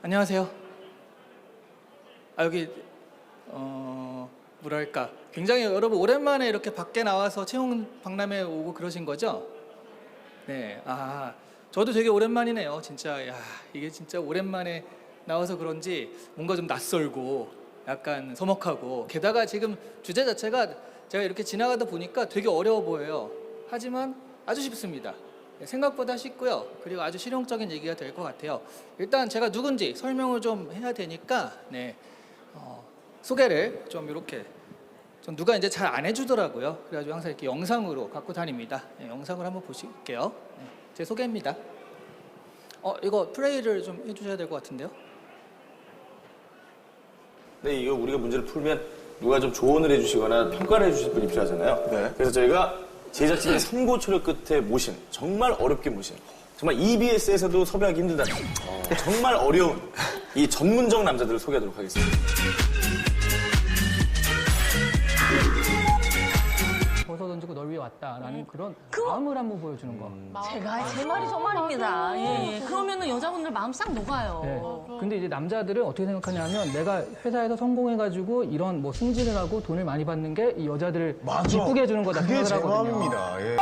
안녕하세요. 여기 뭐랄까 굉장히 여러분 오랜만에 이렇게 밖에 나와서 채용 박람회 오고 그러신 거죠? 네. 저도 되게 오랜만이네요. 진짜 이게 진짜 오랜만에 나와서 그런지 뭔가 좀 낯설고 약간 서먹하고, 게다가 지금 주제 자체가 제가 이렇게 지나가다 보니까 되게 어려워 보여요. 하지만 아주 쉽습니다. 생각보다 쉽고요. 그리고 아주 실용적인 얘기가 될 것 같아요. 일단 제가 누군지 설명을 좀 해야 되니까 소개를 좀 이렇게 좀 누가 이제 잘 안 해주더라고요. 그래가지고 항상 이렇게 영상으로 갖고 다닙니다. 영상을 한번 보실게요. 제 소개입니다. 이거 플레이를 좀 해주셔야 될 것 같은데요. 네, 이거 우리가 문제를 풀면 누가 좀 조언을 해주시거나 평가를 해주실 분이 필요하잖아요. 네. 그래서 저희가 제작진의 선고초려 끝에 모신, 정말 어렵게 모신, 정말 EBS에서도 섭외하기 힘들다, 정말 어려운 이 전문적 남자들을 소개하도록 하겠습니다. 벗어 던지고 널 위해 왔다라는 그런 마음을 한번 보여주는 거. 제가 제 말이 저 말입니다. 예. 그러면은 여자분들 마음 싹 녹아요. 네. 근데 이제 남자들은 어떻게 생각하냐면, 내가 회사에서 성공해가지고 이런 뭐 승진을 하고 돈을 많이 받는 게 이 여자들을 기쁘게 해주는 거다 그게 생각을 제 하거든요. 마음입니다. 예.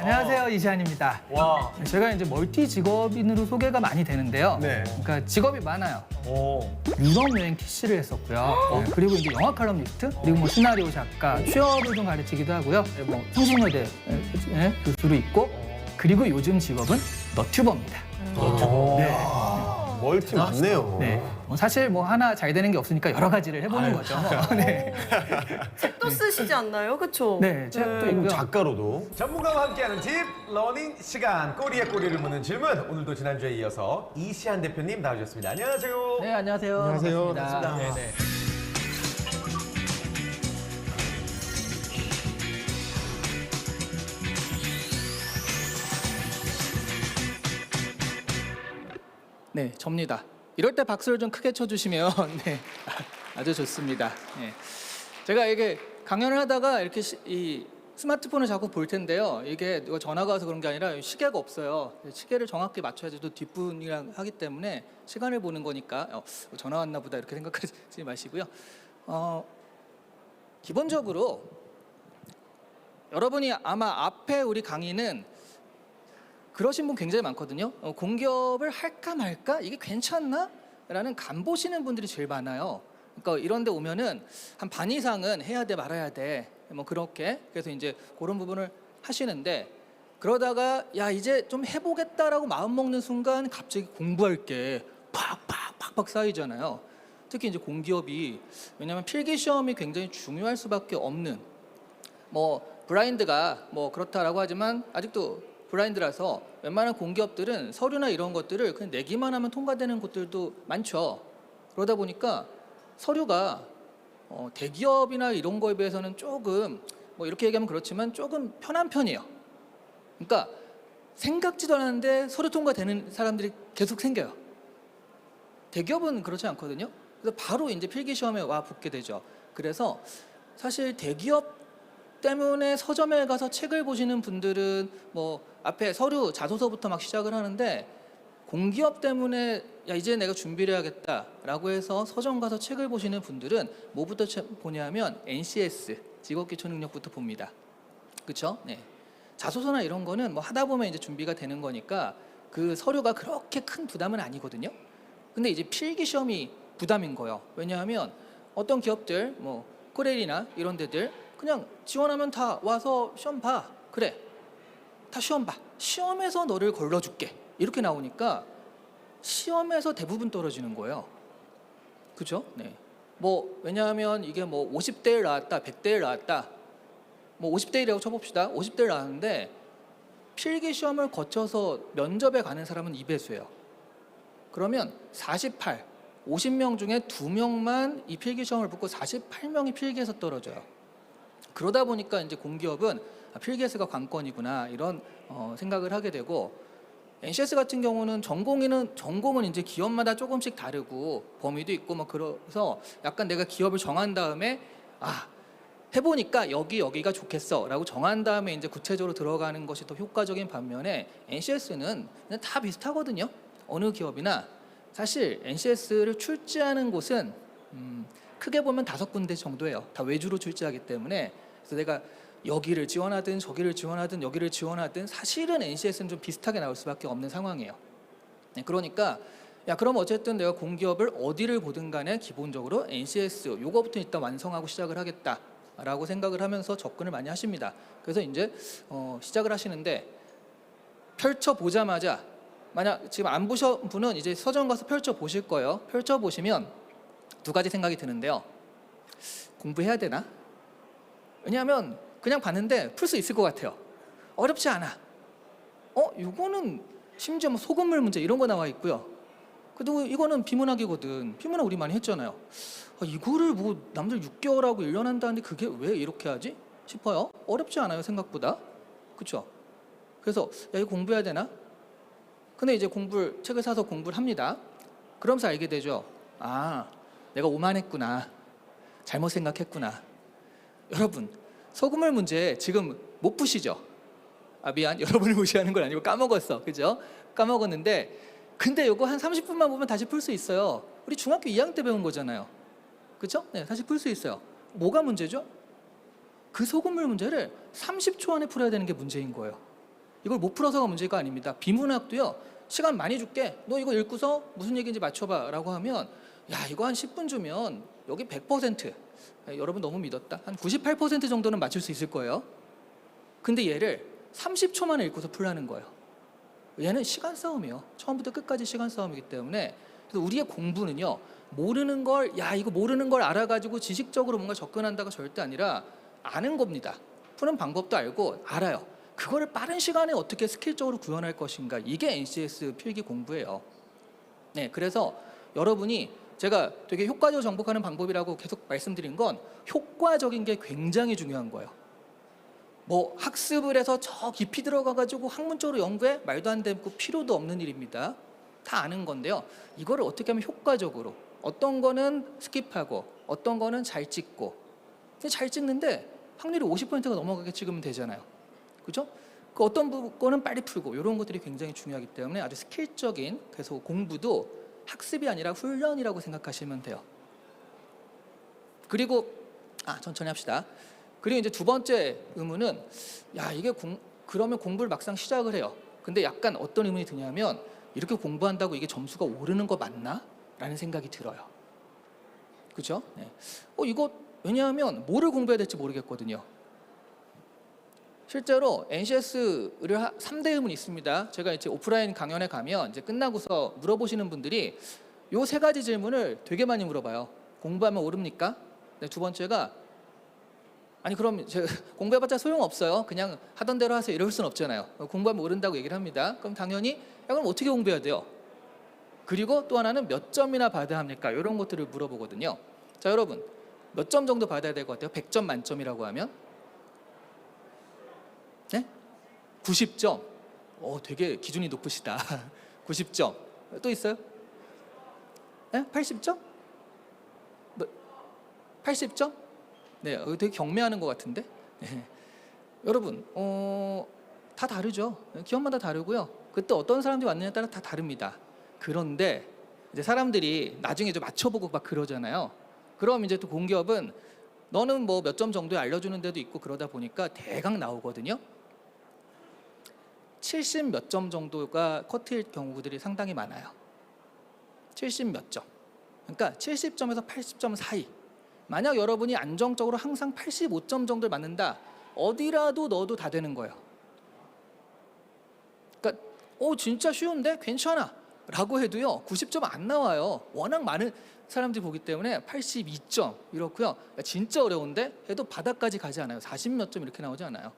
안녕하세요, 이시안입니다. 와. 제가 이제 멀티 직업인으로 소개가 많이 되는데요. 네. 그러니까 직업이 많아요. 오. 유럽 여행 PC를 했었고요. 그리고 이제 영화 칼럼니스트, 그리고 뭐 시나리오 작가, 취업을 좀 가르치기도 하고요. 뭐 성신여대 교수로 있고, 그리고 요즘 직업은 너튜버입니다. 네. 멀티 많네요. 네. 사실 뭐 하나 잘 되는 게 없으니까 여러 가지를 해보는 거죠. 네. 또 쓰시지 않나요? 그쵸? 네, 책도 그리고 있고요. 작가로도. 전문가와 함께하는 딥 러닝 시간, 꼬리에 꼬리를 무는 질문. 오늘도 지난주에 이어서 이시안 대표님 나오셨습니다. 안녕하세요. 네, 안녕하세요. 안녕하세요. 반갑습니다. 네, 네. 네, 접니다. 이럴 때 박수를 좀 크게 쳐주시면 네, 아주 좋습니다. 네. 제가 이게 강연을 하다가 이렇게 이 스마트폰을 자꾸 볼 텐데요. 이게 누가 전화가 와서 그런 게 아니라 시계가 없어요. 시계를 정확히 맞춰야지 또 뒷분이랑 하기 때문에 시간을 보는 거니까 전화 왔나 보다 이렇게 생각하지 마시고요. 기본적으로 여러분이 아마 앞에 우리 강의는 그러신 분 굉장히 많거든요. 공기업을 할까 말까? 이게 괜찮나? 라는 간 보시는 분들이 제일 많아요. 그러니까 이런 데 오면은 한 반 이상은 해야 돼 말아야 돼. 뭐 그렇게. 그래서 이제 그런 부분을 하시는데, 그러다가 야 이제 좀 해보겠다라고 마음 먹는 순간 갑자기 공부할 게 팍팍 쌓이잖아요. 특히 이제 공기업이, 왜냐하면 필기 시험이 굉장히 중요할 수밖에 없는, 뭐 블라인드가 뭐 그렇다라고 하지만 아직도 블라인드라서 웬만한 공기업들은 서류나 이런 것들을 그냥 내기만 하면 통과되는 곳들도 많죠. 그러다 보니까 서류가 대기업이나 이런 거에 비해서는 조금, 뭐 이렇게 얘기하면 그렇지만 조금 편한 편이에요. 그러니까 생각지도 않았는데 서류 통과되는 사람들이 계속 생겨요. 대기업은 그렇지 않거든요. 그래서 바로 이제 필기 시험에 와 붙게 되죠. 그래서 사실 대기업 때문에 서점에 가서 책을 보시는 분들은 뭐 앞에 서류 자소서부터 막 시작을 하는데, 공기업 때문에 야 이제 내가 준비를 해야겠다라고 해서 서점 가서 책을 보시는 분들은 뭐부터 보냐면 NCS 직업기초능력부터 봅니다. 그렇죠? 네. 자소서나 이런 거는 뭐 하다 보면 이제 준비가 되는 거니까 그 서류가 그렇게 큰 부담은 아니거든요. 근데 이제 필기 시험이 부담인 거예요. 왜냐하면 어떤 기업들 뭐 코렐이나 이런 데들 그냥 지원하면 다 와서 시험 봐. 그래. 다 시험 봐. 시험에서 너를 걸러줄게. 이렇게 나오니까 시험에서 대부분 떨어지는 거예요. 그죠? 네. 뭐 왜냐하면 이게 뭐 50대 1 나왔다, 100대 1 나왔다. 뭐 50대 1이라고 쳐봅시다. 50대 1 나왔는데 필기 시험을 거쳐서 면접에 가는 사람은 2배수예요. 그러면 48, 50명 중에 2명만 이 필기 시험을 붙고 48명이 필기에서 떨어져요. 그러다 보니까 이제 공기업은 필기에서가 관건이구나 이런 생각을 하게 되고, NCS 같은 경우는 전공은 이제 기업마다 조금씩 다르고 범위도 있고 뭐 그래서 약간 내가 기업을 정한 다음에 해보니까 여기가 좋겠어라고 정한 다음에 이제 구체적으로 들어가는 것이 더 효과적인 반면에 NCS는 그냥 다 비슷하거든요. 어느 기업이나 사실 NCS를 출지하는 곳은 크게 보면 5군데 정도예요. 다 외주로 출지하기 때문에 그래서 내가 여기를 지원하든 저기를 지원하든 여기를 지원하든 사실은 NCS는 좀 비슷하게 나올 수밖에 없는 상황이에요. 네, 그러니까 야 그럼 어쨌든 내가 공기업을 어디를 보든 간에 기본적으로 NCS 요거부터 일단 완성하고 시작을 하겠다라고 생각을 하면서 접근을 많이 하십니다. 그래서 이제 시작을 하시는데 펼쳐 보자마자 만약 지금 안 보신 분은 이제 서점 가서 펼쳐 보실 거예요. 펼쳐 보시면 두 가지 생각이 드는데요. 공부해야 되나? 왜냐하면 그냥 봤는데 풀 수 있을 것 같아요. 어렵지 않아. 이거는 심지어 뭐 소금물 문제 이런 거 나와 있고요. 그리고 이거는 비문학이거든. 비문학 우리 많이 했잖아요. 이거를 뭐 남들 6개월하고 1년 한다는데 그게 왜 이렇게 하지? 싶어요. 어렵지 않아요 생각보다. 그렇죠? 그래서 야 이거 공부해야 되나? 근데 이제 책을 사서 공부를 합니다. 그러면서 알게 되죠. 아, 내가 오만했구나. 잘못 생각했구나. 여러분, 소금물 문제 지금 못 푸시죠? 아, 미안. 여러분을 무시하는 건 아니고 까먹었어. 그죠? 까먹었는데 근데 이거 한 30분만 보면 다시 풀 수 있어요. 우리 중학교 2학년 때 배운 거잖아요. 그렇죠? 네, 다시 풀 수 있어요. 뭐가 문제죠? 그 소금물 문제를 30초 안에 풀어야 되는 게 문제인 거예요. 이걸 못 풀어서가 문제가 아닙니다. 비문학도요. 시간 많이 줄게. 너 이거 읽고서 무슨 얘기인지 맞춰봐 라고 하면 야 이거 한 10분 주면 여기 100% 여러분 너무 믿었다. 한 98% 정도는 맞출 수 있을 거예요. 근데 얘를 30초만에 읽고서 풀라는 거예요. 얘는 시간 싸움이에요. 처음부터 끝까지 시간 싸움이기 때문에 그래서 우리의 공부는요. 모르는 걸 이거 모르는 걸 알아가지고 지식적으로 뭔가 접근한다가 절대 아니라 아는 겁니다. 푸는 방법도 알고 알아요. 그거를 빠른 시간에 어떻게 스킬적으로 구현할 것인가 이게 NCS 필기 공부예요. 네, 그래서 여러분이 제가 되게 효과적으로 정복하는 방법이라고 계속 말씀드린 건 효과적인 게 굉장히 중요한 거예요. 뭐 학습을 해서 저 깊이 들어가가지고 학문적으로 연구해 말도 안 되고 필요도 없는 일입니다. 다 아는 건데요. 이거를 어떻게 하면 효과적으로 어떤 거는 스킵하고 어떤 거는 잘 찍고 근데 잘 찍는데 확률이 50%가 넘어가게 찍으면 되잖아요. 그죠? 그 어떤 거는 빨리 풀고 이런 것들이 굉장히 중요하기 때문에 아주 스킬적인 그래서 공부도 학습이 아니라 훈련이라고 생각하시면 돼요. 그리고 천천히 합시다. 그리고 이제 두 번째 의문은 이게 그러면 공부를 막상 시작을 해요. 근데 약간 어떤 의문이 드냐면 이렇게 공부한다고 이게 점수가 오르는 거 맞나? 라는 생각이 들어요. 그죠? 네. 이거 왜냐하면 뭐를 공부해야 될지 모르겠거든요. 실제로 NCS를 3대 의문이 있습니다. 제가 이제 오프라인 강연에 가면 이제 끝나고서 물어보시는 분들이 요 3가지 질문을 되게 많이 물어봐요. 공부하면 오릅니까? 네, 두 번째가 아니 그럼 제가 공부해봤자 소용없어요. 그냥 하던 대로 하세요. 이럴 수는 없잖아요. 공부하면 오른다고 얘기를 합니다. 그럼 당연히 그럼 어떻게 공부해야 돼요? 그리고 또 하나는 몇 점이나 받아야 합니까? 이런 것들을 물어보거든요. 자 여러분 몇 점 정도 받아야 될 것 같아요? 100점 만점이라고 하면? 네? 90점. 되게 기준이 높으시다. 90점. 또 있어요? 네? 80점? 80점? 네, 되게 경매하는 것 같은데. 네. 여러분, 다 다르죠. 기업마다 다르고요. 그때 어떤 사람들이 왔느냐에 따라 다 다릅니다. 그런데 이제 사람들이 나중에 좀 맞춰보고 막 그러잖아요. 그럼 이제 또 공기업은 너는 뭐 몇 점 정도에 알려주는 데도 있고 그러다 보니까 대강 나오거든요. 70 몇 점 정도가 쿼트일 경우들이 상당히 많아요. 70 몇 점. 그러니까 70점에서 80점 사이. 만약 여러분이 안정적으로 항상 85점 정도를 맞는다. 어디라도 넣어도 다 되는 거예요. 그러니까 진짜 쉬운데 괜찮아 라고 해도요 90점 안 나와요. 워낙 많은 사람들이 보기 때문에 82점 이렇고요. 진짜 어려운데 해도 바닥까지 가지 않아요. 40 몇 점 이렇게 나오지 않아요.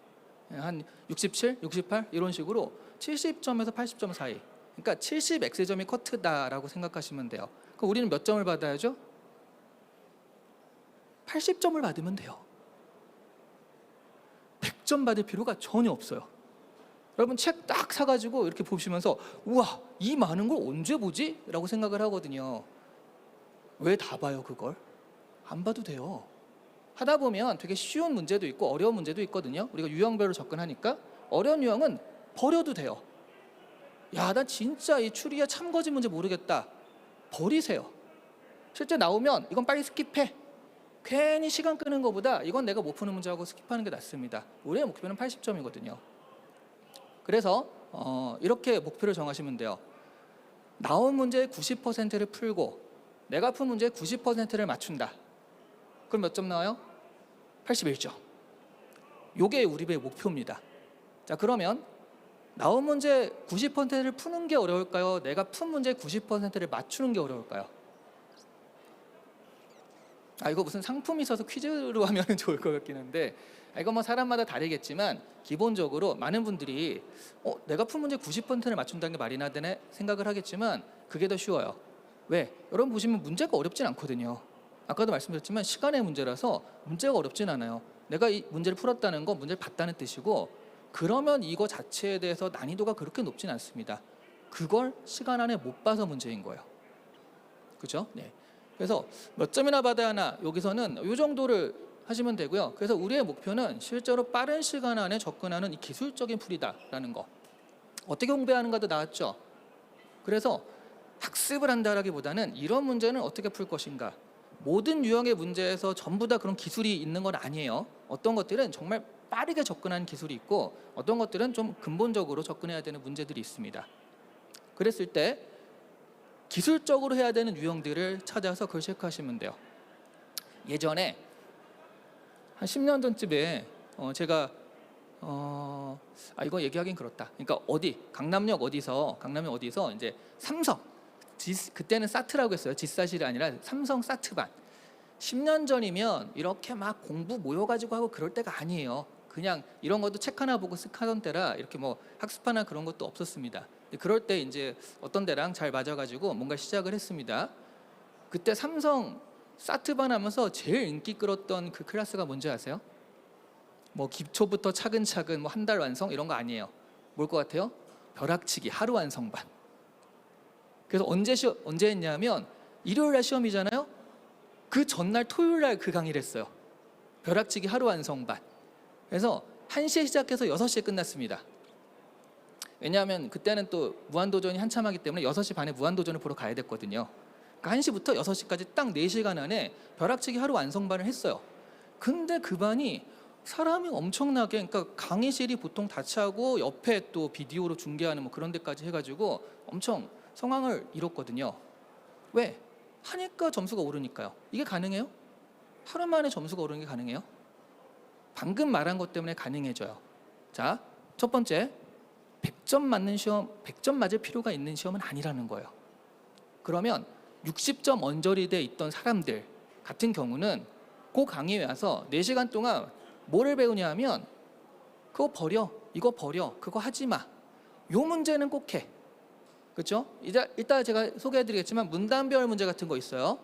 한 67, 68 이런 식으로 70점에서 80점 사이. 그러니까 70 X점이 커트다라고 생각하시면 돼요. 그럼 우리는 몇 점을 받아야죠? 80점을 받으면 돼요. 100점 받을 필요가 전혀 없어요. 여러분 책 딱 사가지고 이렇게 보시면서 우와 이 많은 걸 언제 보지? 라고 생각을 하거든요. 왜 다 봐요 그걸? 안 봐도 돼요. 하다 보면 되게 쉬운 문제도 있고 어려운 문제도 있거든요. 우리가 유형별로 접근하니까 어려운 유형은 버려도 돼요. 야, 나 진짜 이 추리야 참거짓 문제 모르겠다. 버리세요. 실제 나오면 이건 빨리 스킵해. 괜히 시간 끄는 것보다 이건 내가 못 푸는 문제하고 스킵하는 게 낫습니다. 우리의 목표는 80점이거든요. 그래서 이렇게 목표를 정하시면 돼요. 나온 문제의 90%를 풀고 내가 푼 문제의 90%를 맞춘다. 그럼 몇 점 나와요? 81점. 요게 우리의 목표입니다. 자, 그러면 나온 문제 90%를 푸는 게 어려울까요? 내가 푼 문제 90%를 맞추는 게 어려울까요? 이거 무슨 상품이 있어서 퀴즈로 하면 좋을 것 같긴 한데, 이거 뭐 사람마다 다르겠지만 기본적으로 많은 분들이 내가 푼 문제 90%를 맞춘다는 게 말이나 되네 생각을 하겠지만 그게 더 쉬워요. 왜? 여러분 보시면 문제가 어렵진 않거든요. 아까도 말씀드렸지만 시간의 문제라서 문제가 어렵진 않아요. 내가 이 문제를 풀었다는 건 문제를 봤다는 뜻이고, 그러면 이거 자체에 대해서 난이도가 그렇게 높진 않습니다. 그걸 시간 안에 못 봐서 문제인 거예요. 그렇죠? 네. 그래서 몇 점이나 받아야 하나, 여기서는 이 정도를 하시면 되고요. 그래서 우리의 목표는 실제로 빠른 시간 안에 접근하는 이 기술적인 풀이다라는 거. 어떻게 공부하는가도 나왔죠. 그래서 학습을 한다라기보다는 이런 문제는 어떻게 풀 것인가. 모든 유형의 문제에서 전부 다 그런 기술이 있는 건 아니에요. 어떤 것들은 정말 빠르게 접근하는 기술이 있고 어떤 것들은 좀 근본적으로 접근해야 되는 문제들이 있습니다. 그랬을 때 기술적으로 해야 되는 유형들을 찾아서 그걸 체크하시면 돼요. 예전에 한 10년 전쯤에 제가 이거 얘기하긴 그렇다. 그러니까 강남역 어디서 이제 삼성 그때는 사트라고 했어요. 지사실이 아니라 삼성 사트반. 10년 전이면 이렇게 막 공부 모여가지고 하고 그럴 때가 아니에요. 그냥 이런 것도 책 하나 보고 쓱 하던 때라 이렇게 뭐 학습하나 그런 것도 없었습니다. 그럴 때 이제 어떤 데랑 잘 맞아가지고 뭔가 시작을 했습니다. 그때 삼성 사트반 하면서 제일 인기 끌었던 그 클래스가 뭔지 아세요? 뭐 기초부터 차근차근 뭐 한 달 완성 이런 거 아니에요. 뭘 것 같아요? 벼락치기 하루 완성반. 그래서 언제 했냐면 일요일 날 시험이잖아요. 그 전날 토요일 날 그 강의를 했어요. 벼락치기 하루 완성반. 그래서 1시에 시작해서 6시에 끝났습니다. 왜냐하면 그때는 또 무한도전이 한참 하기 때문에 6시 반에 무한도전을 보러 가야 됐거든요. 그러니까 1시부터 6시까지 딱 4시간 안에 벼락치기 하루 완성반을 했어요. 근데 그 반이 사람이 엄청나게, 그러니까 강의실이 보통 다 차고 옆에 또 비디오로 중계하는 뭐 그런 데까지 해가지고 엄청 성황을 이뤘거든요. 왜? 하니까 점수가 오르니까요. 이게 가능해요? 하루 만에 점수가 오르는 게 가능해요? 방금 말한 것 때문에 가능해져요. 자, 첫 번째, 100점 맞는 시험, 100점 맞을 필요가 있는 시험은 아니라는 거예요. 그러면 60점 언저리 돼 있던 사람들 같은 경우는 그 강의에 와서 4시간 동안 뭐를 배우냐 하면 그거 버려, 이거 버려, 그거 하지 마. 요 문제는 꼭 해. 그렇죠? 이따 제가 소개해드리겠지만 문단별 문제 같은 거 있어요.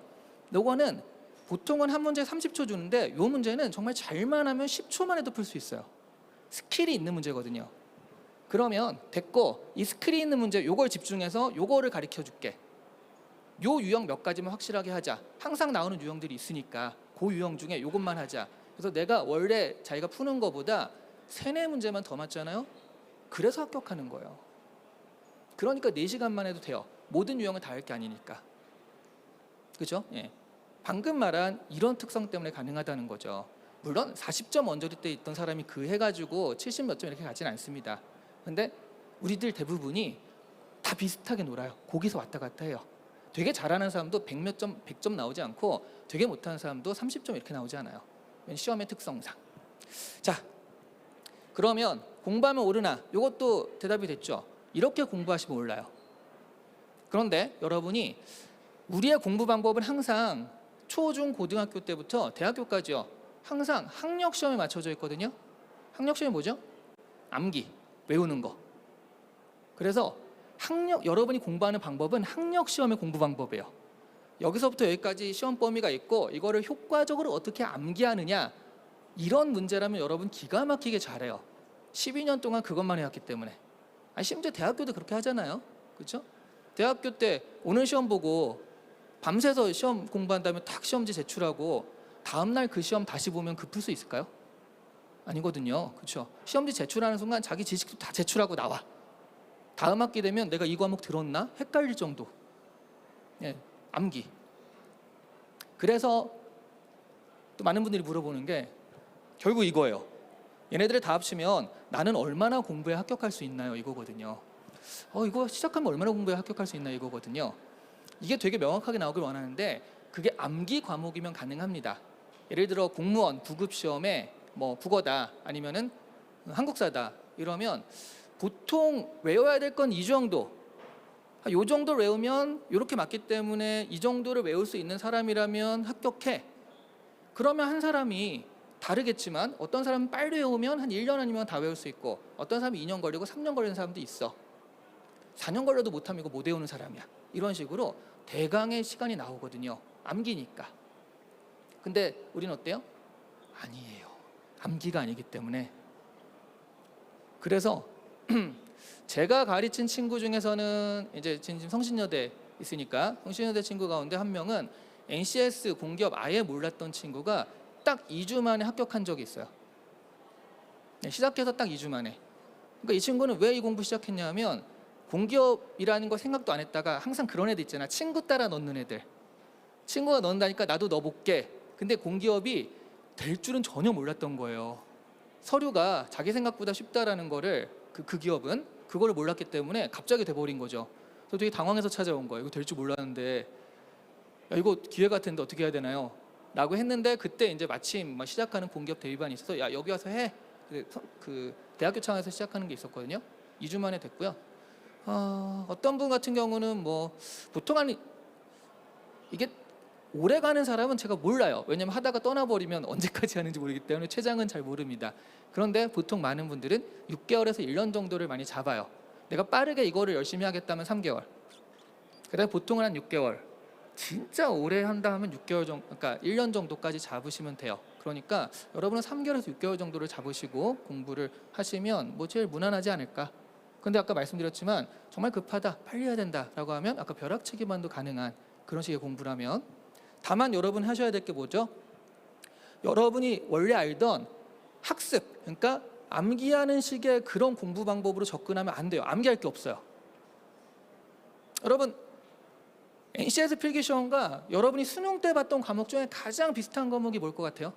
요거는 보통은 한 문제에 30초 주는데 요 문제는 정말 잘만 하면 10초만 해도 풀 수 있어요. 스킬이 있는 문제거든요. 그러면 됐고, 이 스킬이 있는 문제 요걸 집중해서 요거를 가르쳐 줄게. 요 유형 몇 가지만 확실하게 하자. 항상 나오는 유형들이 있으니까 그 유형 중에 요것만 하자. 그래서 내가 원래 자기가 푸는 거보다 3-4문제만 더 맞잖아요. 그래서 합격하는 거예요. 그러니까 4시간만 해도 돼요. 모든 유형을 다 할 게 아니니까. 그죠? 예. 방금 말한 이런 특성 때문에 가능하다는 거죠. 물론 40점 언저리 때 있던 사람이 그 해가지고 70 몇 점 이렇게 가진 않습니다. 근데 우리들 대부분이 다 비슷하게 놀아요. 거기서 왔다 갔다 해요. 되게 잘하는 사람도 100점 나오지 않고 되게 못하는 사람도 30점 이렇게 나오지 않아요. 시험의 특성상. 자, 그러면 공부하면 오르나? 이것도 대답이 됐죠. 이렇게 공부하시면 올라요. 그런데 여러분이 우리의 공부 방법은 항상 초, 중, 고등학교 때부터 대학교까지요. 항상 학력 시험에 맞춰져 있거든요. 학력 시험이 뭐죠? 암기, 외우는 거. 그래서 여러분이 공부하는 방법은 학력 시험의 공부 방법이에요. 여기서부터 여기까지 시험 범위가 있고 이거를 효과적으로 어떻게 암기하느냐, 이런 문제라면 여러분 기가 막히게 잘해요. 12년 동안 그것만 해왔기 때문에. 심지어 대학교도 그렇게 하잖아요. 그렇죠? 대학교 때 오는 시험 보고 밤새서 시험 공부한 다음에 딱 시험지 제출하고 다음 날 그 시험 다시 보면 그 풀 수 있을까요? 아니거든요. 그렇죠? 시험지 제출하는 순간 자기 지식도 다 제출하고 나와. 다음 학기 되면 내가 이 과목 들었나? 헷갈릴 정도. 예, 암기. 그래서 또 많은 분들이 물어보는 게 결국 이거예요. 얘네들을 다 합치면 나는 얼마나 공부에 합격할 수 있나요? 이거거든요. 이거 시작하면 얼마나 공부에 합격할 수 있나 이거거든요. 이게 되게 명확하게 나오길 원하는데 그게 암기 과목이면 가능합니다. 예를 들어 공무원 9급 시험에 뭐 국어다 아니면은 한국사다 이러면 보통 외워야 될 건 이 정도. 요 정도를 외우면 이렇게 맞기 때문에 이 정도를 외울 수 있는 사람이라면 합격해. 그러면 한 사람이 다르겠지만 어떤 사람은 빨리 외우면 한 1년 아니면 다 외울 수 있고 어떤 사람이 2년 걸리고 3년 걸리는 사람도 있어. 4년 걸려도 못하면 이거 못 외우는 사람이야. 이런 식으로 대강의 시간이 나오거든요. 암기니까. 근데 우리는 어때요? 아니에요. 암기가 아니기 때문에. 그래서 제가 가르친 친구 중에서는 이제 지금 성신여대 있으니까 성신여대 친구 가운데 한 명은 NCS 공기업 아예 몰랐던 친구가 딱 2주 만에 합격한 적이 있어요. 네, 시작해서 딱 2주 만에. 그러니까 이 친구는 왜 이 공부 시작했냐면 공기업이라는 거 생각도 안 했다가 항상 그런 애들 있잖아. 친구 따라 넣는 애들. 친구가 넣는다니까 나도 넣어볼게. 근데 공기업이 될 줄은 전혀 몰랐던 거예요. 서류가 자기 생각보다 쉽다라는 거를 그 기업은 그거를 몰랐기 때문에 갑자기 돼버린 거죠. 그래서 되게 당황해서 찾아온 거예요. 이거 될 줄 몰랐는데 야, 이거 기회 같은데 어떻게 해야 되나요? 라고 했는데 그때 이제 마침 시작하는 공기업 대위반이 있어서 야 여기 와서 해. 그 대학교 차원에서 시작하는 게 있었거든요. 2주 만에 됐고요. 어떤 분 같은 경우는 뭐 보통 한 이게 오래 가는 사람은 제가 몰라요. 왜냐면 하다가 떠나버리면 언제까지 하는지 모르기 때문에 최장은 잘 모릅니다. 그런데 보통 많은 분들은 6개월에서 1년 정도를 많이 잡아요. 내가 빠르게 이거를 열심히 하겠다면 3개월. 그다음에 보통은 한 6개월. 진짜 오래 한다 하면 6개월 정도, 그러니까 1년 정도까지 잡으시면 돼요. 그러니까 여러분은 3개월에서 6개월 정도를 잡으시고 공부를 하시면 뭐 제일 무난하지 않을까. 근데 아까 말씀드렸지만 정말 급하다, 빨리 해야 된다라고 하면 아까 벼락치기 반도 가능한 그런 식의 공부라면 다만 여러분 하셔야 될 게 뭐죠? 여러분이 원래 알던 학습, 그러니까 암기하는 식의 그런 공부 방법으로 접근하면 안 돼요. 암기할 게 없어요. 여러분 NCS 필기시험과 여러분이 수능 때 봤던 과목 중에 가장 비슷한 과목이 뭘 것 같아요?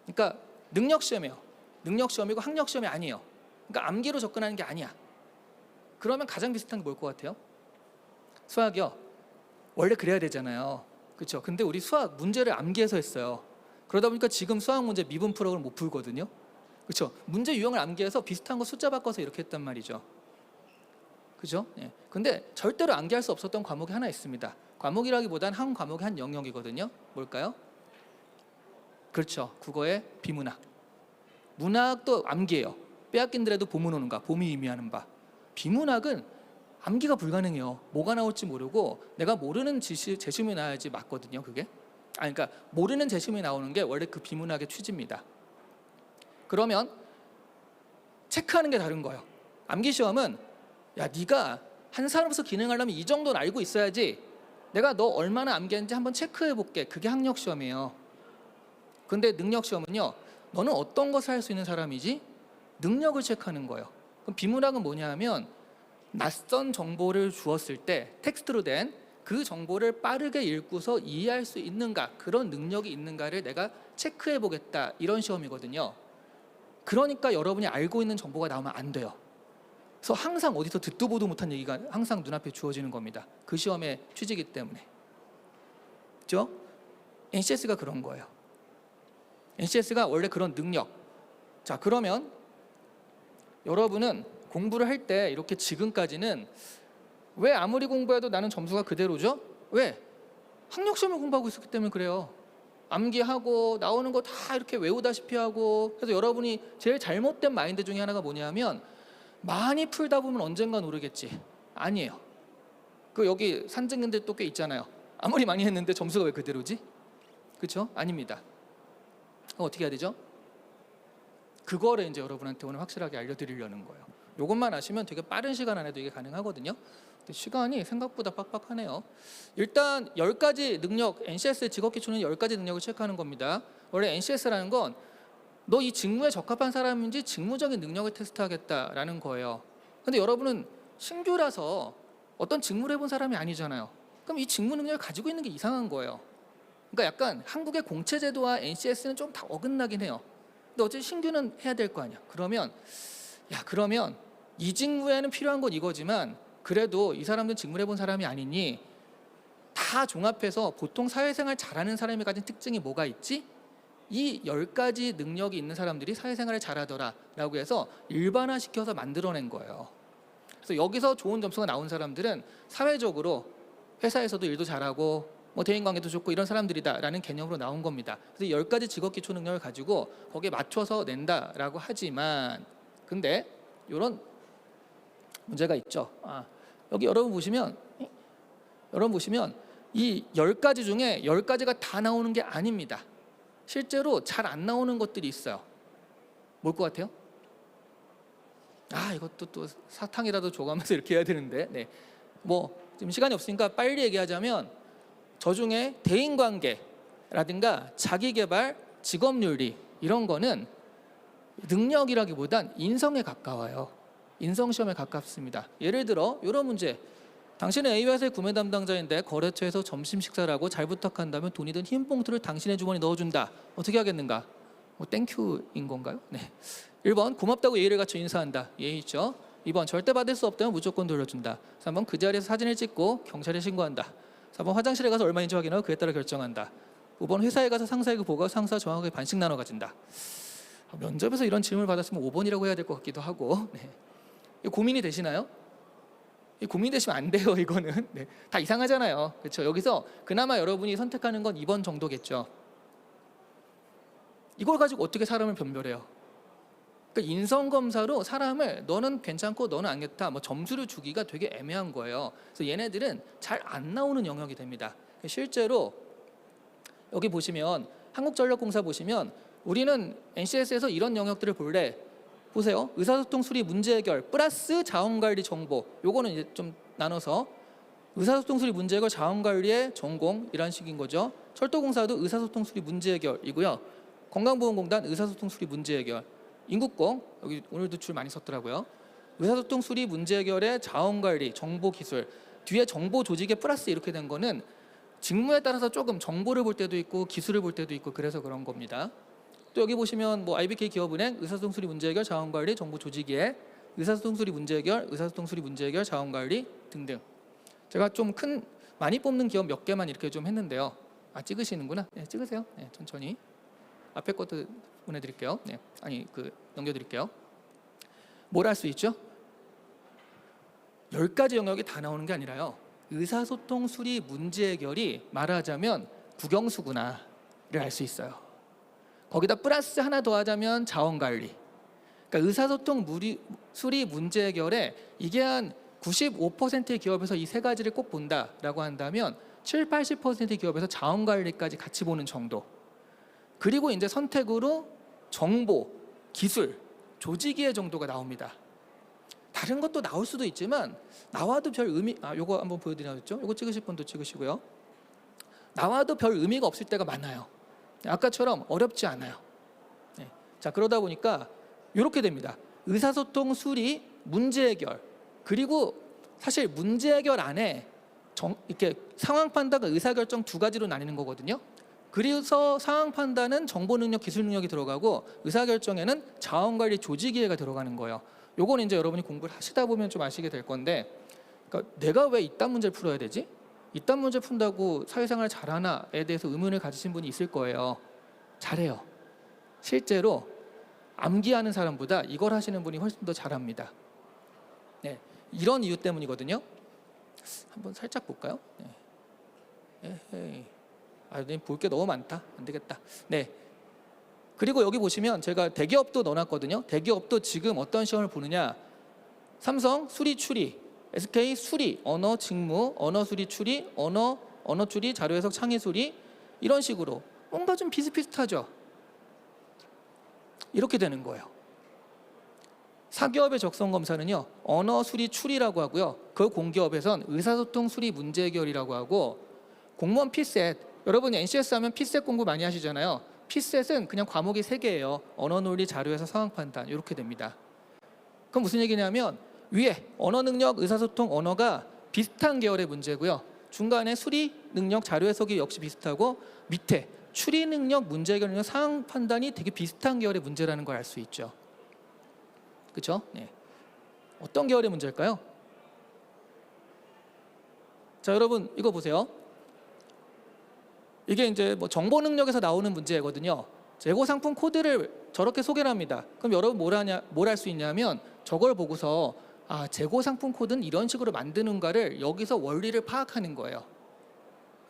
그러니까 능력시험이에요. 능력시험이고 학력시험이 아니에요. 그러니까 암기로 접근하는 게 아니야. 그러면 가장 비슷한 게 뭘 것 같아요? 수학이요. 원래 그래야 되잖아요. 그렇죠? 근데 우리 수학 문제를 암기해서 했어요. 그러다 보니까 지금 수학 문제 미분 프로그램 못 풀거든요. 그렇죠? 문제 유형을 암기해서 비슷한 거 숫자 바꿔서 이렇게 했단 말이죠. 그죠? 예. 근데 절대로 암기할 수 없었던 과목이 하나 있습니다. 과목이라기보단 한 과목의 한 영역이거든요. 뭘까요? 그렇죠. 국어의 비문학. 문학도 암기예요. 빼앗긴더라도 봄은 오는가, 봄이 의미하는 바. 비문학은 암기가 불가능해요. 뭐가 나올지 모르고 내가 모르는 제시문이 나와야지 맞거든요. 그게. 그러니까 모르는 제시문이 나오는 게 원래 그 비문학의 취지입니다. 그러면 체크하는 게 다른 거예요. 암기 시험은 야 네가 한 사람으로서 기능하려면 이 정도는 알고 있어야지. 내가 너 얼마나 암기했는지 한번 체크해 볼게. 그게 학력 시험이에요. 근데 능력 시험은요. 너는 어떤 것을 할 수 있는 사람이지? 능력을 체크하는 거예요. 그럼 비문학은 뭐냐 하면 낯선 정보를 주었을 때 텍스트로 된 그 정보를 빠르게 읽고서 이해할 수 있는가, 그런 능력이 있는가를 내가 체크해 보겠다, 이런 시험이거든요. 그러니까 여러분이 알고 있는 정보가 나오면 안 돼요. 그래서 항상 어디서 듣도 보도 못한 얘기가 항상 눈앞에 주어지는 겁니다. 그 시험의 취지이기 때문에. 그렇죠? NCS가 그런 거예요. NCS가 원래 그런 능력. 자, 그러면 여러분은 공부를 할 때 이렇게 지금까지는 왜 아무리 공부해도 나는 점수가 그대로죠? 왜? 학력시험을 공부하고 있었기 때문에 그래요. 암기하고 나오는 거 다 이렇게 외우다시피 하고. 그래서 여러분이 제일 잘못된 마인드 중에 하나가 뭐냐면 많이 풀다 보면 언젠간 오르겠지. 아니에요. 그 여기 산증인들 또 꽤 있잖아요. 아무리 많이 했는데 점수가 왜 그대로지? 그렇죠? 아닙니다. 그럼 어떻게 해야 되죠? 그거를 이제 여러분한테 오늘 확실하게 알려드리려는 거예요. 이것만 아시면 되게 빠른 시간 안에도 이게 가능하거든요. 시간이 생각보다 빡빡하네요. 일단 10가지 능력, NCS의 직업기초는 10가지 능력을 체크하는 겁니다. 원래 NCS라는 건 너 이 직무에 적합한 사람인지 직무적인 능력을 테스트하겠다라는 거예요. 근데 여러분은 신규라서 어떤 직무를 해본 사람이 아니잖아요. 그럼 이 직무 능력을 가지고 있는 게 이상한 거예요. 그러니까 약간 한국의 공채제도와 NCS는 좀 다 어긋나긴 해요. 근데 어쨌든 신규는 해야 될 거 아니야. 그러면 이 직무에는 필요한 건 이거지만 그래도 이 사람들은 직무를 해본 사람이 아니니 다 종합해서 보통 사회생활 잘하는 사람이 가진 특징이 뭐가 있지? 이 10가지 능력이 있는 사람들이 사회생활을 잘하더라라고 해서 일반화시켜서 만들어낸 거예요. 그래서 여기서 좋은 점수가 나온 사람들은 사회적으로 회사에서도 일도 잘하고 뭐 대인관계도 좋고 이런 사람들이다라는 개념으로 나온 겁니다. 그래서 10가지 직업기초 능력을 가지고 거기에 맞춰서 낸다라고 하지만 근데 이런 문제가 있죠. 여기 여러분 보시면 이 10가지 중에 10가지가 다 나오는 게 아닙니다. 실제로 잘 안 나오는 것들이 있어요. 뭘 것 같아요? 이것도 또 사탕이라도 줘가면서 이렇게 해야 되는데 네. 뭐 지금 시간이 없으니까 빨리 얘기하자면 저 중에 대인관계라든가 자기개발, 직업윤리 이런 거는 능력이라기보단 인성에 가까워요. 인성시험에 가깝습니다. 예를 들어 이런 문제. 당신은 A회사의 구매 담당자인데 거래처에서 점심 식사를 하고 잘 부탁한다면 돈이 든 흰 봉투를 당신의 주머니에 넣어준다. 어떻게 하겠는가? 땡큐인 건가요? 네. 1번 고맙다고 예의를 갖춰 인사한다. 예의 있죠. 2번 절대 받을 수 없다면 무조건 돌려준다. 3번 그 자리에서 사진을 찍고 경찰에 신고한다. 4번 화장실에 가서 얼마인지 확인하고 그에 따라 결정한다. 5번 회사에 가서 상사에게 보고하고 상사와 정확하게 반씩 나눠 가진다. 면접에서 이런 질문을 받았으면 5번이라고 해야 될 것 같기도 하고 네. 고민이 되시나요? 고민되시면 안 돼요. 이거는 네. 다 이상하잖아요. 그렇죠? 여기서 그나마 여러분이 선택하는 건 2번 정도겠죠. 이걸 가지고 어떻게 사람을 변별해요? 그러니까 인성검사로 사람을 너는 괜찮고 너는 안 좋다 뭐 점수를 주기가 되게 애매한 거예요. 그래서 얘네들은 잘 안 나오는 영역이 됩니다. 실제로 여기 보시면 한국전력공사 보시면 우리는 NCS에서 이런 영역들을 볼래. 보세요. 의사소통 수리 문제 해결 플러스 자원관리 정보. 요거는 이제 좀 나눠서 의사소통 수리 문제 해결 자원관리의 전공 이런 식인 거죠. 철도공사도 의사소통 수리 문제 해결이고요. 건강보험공단 의사소통 수리 문제 해결. 인국공 여기 오늘도 줄 많이 썼더라고요. 의사소통 수리 문제 해결의 자원관리 정보 기술 뒤에 정보 조직의 플러스 이렇게 된 거는 직무에 따라서 조금 정보를 볼 때도 있고 기술을 볼 때도 있고 그래서 그런 겁니다. 또 여기 보시면 뭐 IBK 기업은행 의사소통 수리 문제 해결 자원관리 정보 조직에 의사소통 수리 문제 해결 의사소통 수리 문제 해결 자원관리 등등. 제가 좀 많이 뽑는 기업 몇 개만 이렇게 좀 했는데요. 찍으시는구나. 네, 찍으세요. 네, 천천히. 앞에 것도 보내드릴게요. 네, 넘겨드릴게요. 뭘 할 수 있죠? 10가지 영역이 다 나오는 게 아니라요. 의사소통 수리 문제 해결이 말하자면 국영수구나를 알 수 있어요. 거기다 플러스 하나 더 하자면 자원관리. 그러니까 의사소통 수리 문제 해결에 이게 한 95%의 기업에서 이 세 가지를 꼭 본다라고 한다면 70-80%의 기업에서 자원관리까지 같이 보는 정도. 그리고 이제 선택으로 정보, 기술, 조직이의 정도가 나옵니다. 다른 것도 나올 수도 있지만 나와도 별 의미 요거 한번 보여드렸죠? 요거 찍으실 분도 찍으시고요. 나와도 별 의미가 없을 때가 많아요. 아까처럼 어렵지 않아요. 네. 자 그러다 보니까 이렇게 됩니다. 의사소통 수리 문제 해결 그리고 사실 문제 해결 안에 이렇게 상황 판단과 의사결정 두 가지로 나뉘는 거거든요. 그래서 상황 판단은 정보 능력, 기술 능력이 들어가고 의사결정에는 자원관리 조직이해가 들어가는 거예요. 요건 이제 여러분이 공부를 하시다 보면 좀 아시게 될 건데, 그러니까 내가 왜 이딴 문제를 풀어야 되지? 이딴 문제 푼다고 사회생활 잘하나에 대해서 의문을 가지신 분이 있을 거예요. 잘해요. 실제로 암기하는 사람보다 이걸 하시는 분이 훨씬 더 잘합니다. 네, 이런 이유 때문이거든요. 한번 살짝 볼까요? 네. 볼 게 너무 많다. 안 되겠다. 네. 그리고 여기 보시면 제가 대기업도 넣어놨거든요. 대기업도 지금 어떤 시험을 보느냐? 삼성 수리 추리, SK 수리, 언어 직무, 언어 수리 추리, 언어 추리, 자료 해석 창의 수리 이런 식으로 뭔가 좀 비슷비슷하죠. 이렇게 되는 거예요. 사기업의 적성 검사는요, 언어 수리 추리라고 하고요. 그 공기업에선 의사소통 수리 문제 해결이라고 하고, 공무원 피셋, 여러분 NCS 하면 피셋 공부 많이 하시잖아요. 피셋은 그냥 과목이 3개예요. 언어 논리, 자료에서 상황 판단 이렇게 됩니다. 그럼 무슨 얘기냐면 위에 언어 능력, 의사소통, 언어가 비슷한 계열의 문제고요. 중간에 수리 능력, 자료 해석이 역시 비슷하고, 밑에 추리 능력, 문제 해결 능력, 상황 판단이 되게 비슷한 계열의 문제라는 걸 알 수 있죠. 그렇죠? 네. 어떤 계열의 문제일까요? 자, 여러분 이거 보세요. 이게 이제 뭐 정보 능력에서 나오는 문제거든요. 재고 상품 코드를 저렇게 소개를 합니다. 그럼 여러분 뭘 할 수 있냐면 저걸 보고서 재고 상품 코드는 이런 식으로 만드는가를 여기서 원리를 파악하는 거예요.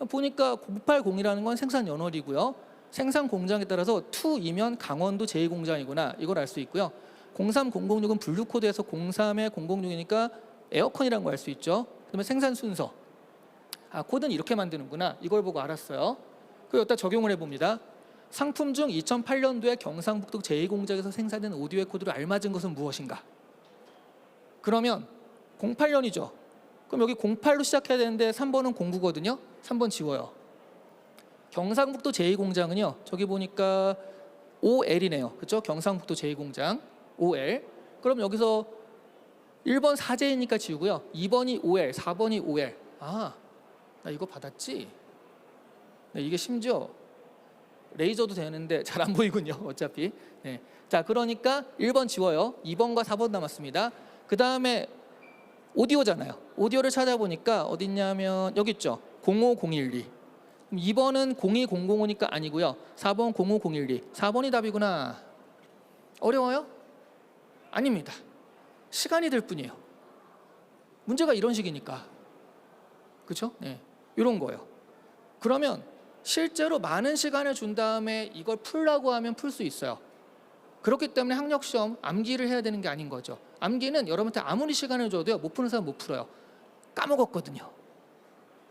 보니까 980이라는 건 생산 연월이고요. 생산 공장에 따라서 2이면 강원도 제2공장이구나. 이걸 알 수 있고요. 03006은 분류 코드에서 03에 006이니까 에어컨이라는 걸 알 수 있죠. 그다음에 생산 순서. 코드는 이렇게 만드는구나. 이걸 보고 알았어요. 그리고 여기다 적용을 해봅니다. 상품 중 2008년도에 경상북도 제2공장에서 생산된 오디오의 코드로 알맞은 것은 무엇인가? 그러면 08년이죠. 그럼 여기 08로 시작해야 되는데 3번은 09거든요. 3번 지워요. 경상북도 제2공장은요. 저기 보니까 OL이네요. 그렇죠? 경상북도 제2공장 OL. 그럼 여기서 1번 사제이니까 지우고요. 2번이 OL, 4번이 OL. 나 이거 받았지? 네, 이게 심지어 레이저도 되는데 잘 안 보이군요. 어차피. 네. 자, 그러니까 1번 지워요. 2번과 4번 남았습니다. 그 다음에 오디오잖아요. 오디오를 찾아보니까 어딨냐면 여기 있죠. 05012. 2번은 02005니까 아니고요. 4번 05012. 4번이 답이구나. 어려워요? 아닙니다. 시간이 들 뿐이에요. 문제가 이런 식이니까. 그렇죠? 네. 이런 거예요. 그러면 실제로 많은 시간을 준 다음에 이걸 풀라고 하면 풀 수 있어요. 그렇기 때문에 학력시험 암기를 해야 되는 게 아닌 거죠. 암기는 여러분한테 아무리 시간을 줘도요, 못 푸는 사람 못 풀어요. 까먹었거든요.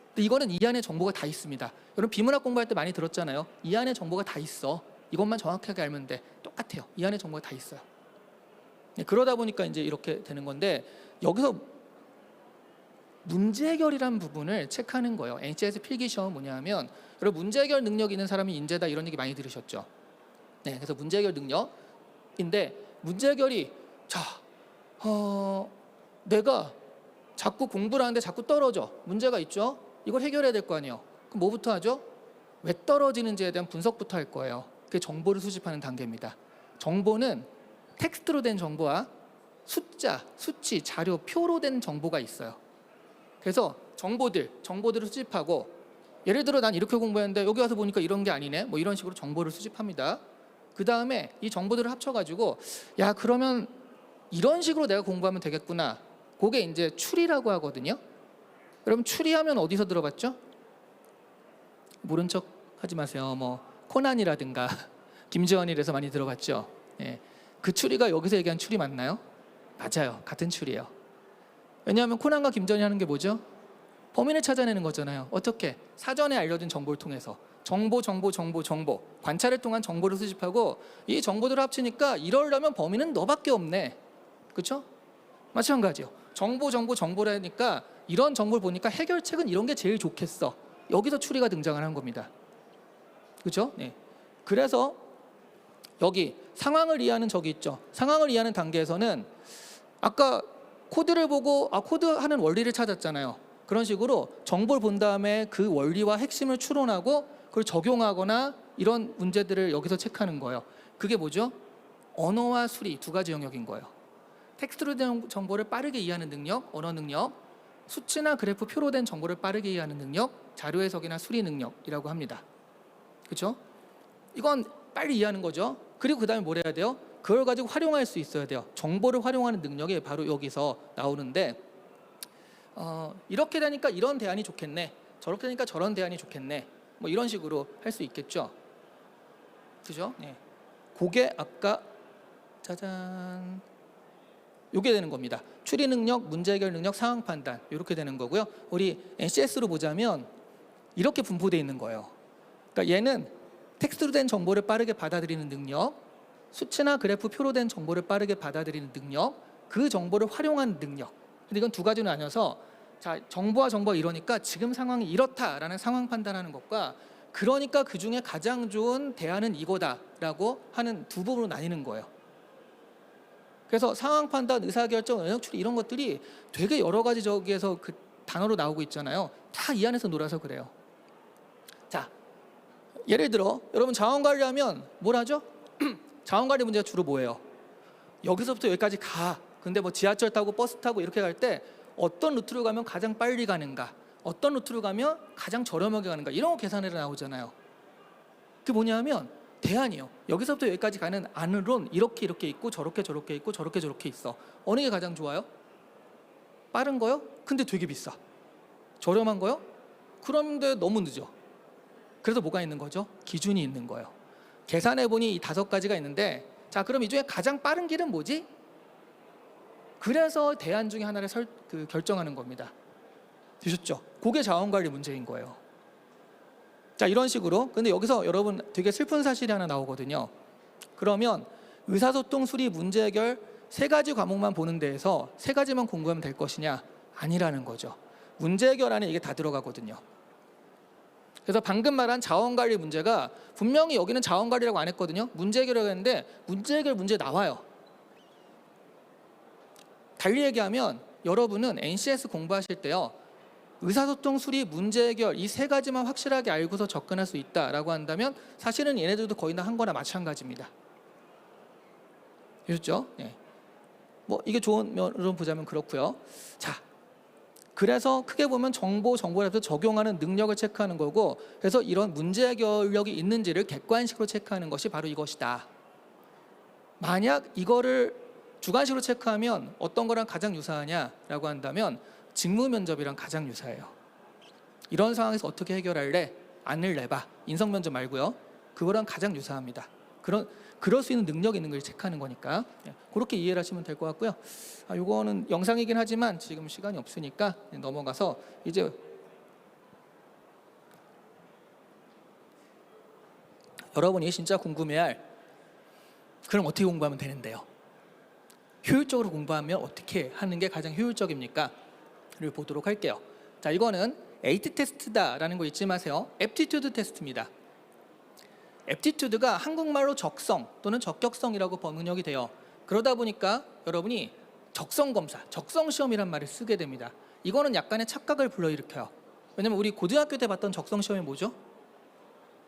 근데 이거는 이 안에 정보가 다 있습니다. 여러분 비문학 공부할 때 많이 들었잖아요. 이 안에 정보가 다 있어. 이것만 정확하게 알면 돼. 똑같아요. 이 안에 정보가 다 있어요. 네, 그러다 보니까 이제 이렇게 되는 건데, 여기서 문제 해결이라는 부분을 체크하는 거예요. NCS 필기시험은 뭐냐면, 여러분 문제 해결 능력 있는 사람이 인재다 이런 얘기 많이 들으셨죠. 네, 그래서 문제 해결 능력인데, 문제 해결이 내가 자꾸 공부를 하는데 자꾸 떨어져. 문제가 있죠. 이걸 해결해야 될 거 아니에요. 그럼 뭐부터 하죠? 왜 떨어지는지에 대한 분석부터 할 거예요. 그게 정보를 수집하는 단계입니다. 정보는 텍스트로 된 정보와 숫자, 수치, 자료, 표로 된 정보가 있어요. 그래서 정보들을 수집하고, 예를 들어 난 이렇게 공부했는데 여기 와서 보니까 이런 게 아니네. 뭐 이런 식으로 정보를 수집합니다. 그 다음에 이 정보들을 합쳐가지고, 야, 그러면 이런 식으로 내가 공부하면 되겠구나. 그게 이제 추리라고 하거든요. 여러분 추리하면 어디서 들어봤죠? 모른 척 하지 마세요. 뭐 코난이라든가 김지원이라서 많이 들어봤죠. 예. 그 추리가 여기서 얘기한 추리 맞나요? 맞아요. 같은 추리예요. 왜냐하면 코난과 김지원이 하는 게 뭐죠? 범인을 찾아내는 거잖아요. 어떻게? 사전에 알려준 정보를 통해서 정보, 관찰을 통한 정보를 수집하고, 이 정보들을 합치니까 이러려면 범인은 너밖에 없네. 그렇죠? 마찬가지요. 정보라니까 이런 정보를 보니까 해결책은 이런 게 제일 좋겠어. 여기서 추리가 등장을 한 겁니다. 그렇죠? 네. 그래서 여기 상황을 이해하는 적이 있죠. 상황을 이해하는 단계에서는 아까 코드를 보고 코드하는 원리를 찾았잖아요. 그런 식으로 정보를 본 다음에 그 원리와 핵심을 추론하고 그걸 적용하거나 이런 문제들을 여기서 체크하는 거예요. 그게 뭐죠? 언어와 수리 두 가지 영역인 거예요. 텍스트로 된 정보를 빠르게 이해하는 능력, 언어 능력, 수치나 그래프, 표로 된 정보를 빠르게 이해하는 능력, 자료 해석이나 수리 능력이라고 합니다. 그렇죠? 이건 빨리 이해하는 거죠. 그리고 그 다음에 뭘 해야 돼요? 그걸 가지고 활용할 수 있어야 돼요. 정보를 활용하는 능력이 바로 여기서 나오는데, 이렇게 되니까 이런 대안이 좋겠네, 저렇게 되니까 저런 대안이 좋겠네, 뭐 이런 식으로 할 수 있겠죠. 그죠? 네. 그게 아까 짜잔 요게 되는 겁니다. 추리 능력, 문제 해결 능력, 상황 판단 이렇게 되는 거고요. 우리 NCS로 보자면 이렇게 분포되어 있는 거예요. 그러니까 얘는 텍스트로 된 정보를 빠르게 받아들이는 능력, 수치나 그래프, 표로 된 정보를 빠르게 받아들이는 능력, 그 정보를 활용한 능력. 근데 이건 두 가지로 나뉘어서 자, 정보와 정보가 이러니까 지금 상황이 이렇다라는 상황 판단하는 것과 그러니까 그 중에 가장 좋은 대안은 이거다라고 하는 두 부분으로 나뉘는 거예요. 그래서 상황 판단, 의사결정, 영역 추리 이런 것들이 되게 여러 가지 저기에서 그 단어로 나오고 있잖아요. 다 이 안에서 놀아서 그래요. 자, 예를 들어 여러분 자원관리하면 뭘 하죠? 자원관리 문제가 주로 뭐예요? 여기서부터 여기까지 가. 근데 뭐 지하철 타고 버스 타고 이렇게 갈 때 어떤 루트로 가면 가장 빨리 가는가? 어떤 루트로 가면 가장 저렴하게 가는가? 이런 거 계산해서 나오잖아요. 그게 뭐냐면 대안이에요. 여기서부터 여기까지 가는 안으론 이렇게 있고 저렇게 있고 저렇게 있어. 어느 게 가장 좋아요? 빠른 거요? 근데 되게 비싸. 저렴한 거요? 그런데 너무 늦어. 그래서 뭐가 있는 거죠? 기준이 있는 거예요. 계산해 보니 이 5가지가 있는데 자, 그럼 이 중에 가장 빠른 길은 뭐지? 그래서 대안 중에 하나를 결정하는 겁니다. 되셨죠? 그게 자원관리 문제인 거예요. 자, 이런 식으로. 근데 여기서 여러분 되게 슬픈 사실이 하나 나오거든요. 그러면 의사소통, 수리, 문제 해결 3가지 과목만 보는 데에서 3가지만 공부하면 될 것이냐? 아니라는 거죠. 문제 해결 안에 이게 다 들어가거든요. 그래서 방금 말한 자원관리 문제가 분명히 여기는 자원관리라고 안 했거든요. 문제 해결이라고 했는데 문제 해결 문제 나와요. 달리 얘기하면 여러분은 NCS 공부하실 때요. 의사소통, 수리, 문제 해결 이 3가지만 확실하게 알고서 접근할 수 있다라고 한다면 사실은 얘네들도 거의 다 한 거나 마찬가지입니다. 그렇죠? 네. 뭐 이게 좋은 면으로 보자면 그렇고요. 자, 그래서 크게 보면 정보를 적용하는 능력을 체크하는 거고, 그래서 이런 문제 해결력이 있는지를 객관식으로 체크하는 것이 바로 이것이다. 만약 이거를 주관식으로 체크하면 어떤 거랑 가장 유사하냐라고 한다면 직무 면접이랑 가장 유사해요. 이런 상황에서 어떻게 해결할래? 안을 내봐. 인성 면접 말고요. 그거랑 가장 유사합니다. 그럴 수 있는 능력이 있는 걸 체크하는 거니까 그렇게 이해를 하시면 될 것 같고요. 이거는 영상이긴 하지만 지금 시간이 없으니까 넘어가서 이제 여러분이 진짜 궁금해할 그럼 어떻게 공부하면 되는데요? 효율적으로 공부하면 어떻게 하는 게 가장 효율적입니까? 를 보도록 할게요. 자, 이거는 에이트 테스트다라는 거 잊지 마세요. 애프티튜드 테스트입니다. 애프티튜드가 한국말로 적성 또는 적격성이라고 번역이 돼요. 그러다 보니까 여러분이 적성 검사, 적성 시험이란 말을 쓰게 됩니다. 이거는 약간의 착각을 불러일으켜요. 왜냐면 우리 고등학교 때 봤던 적성 시험이 뭐죠?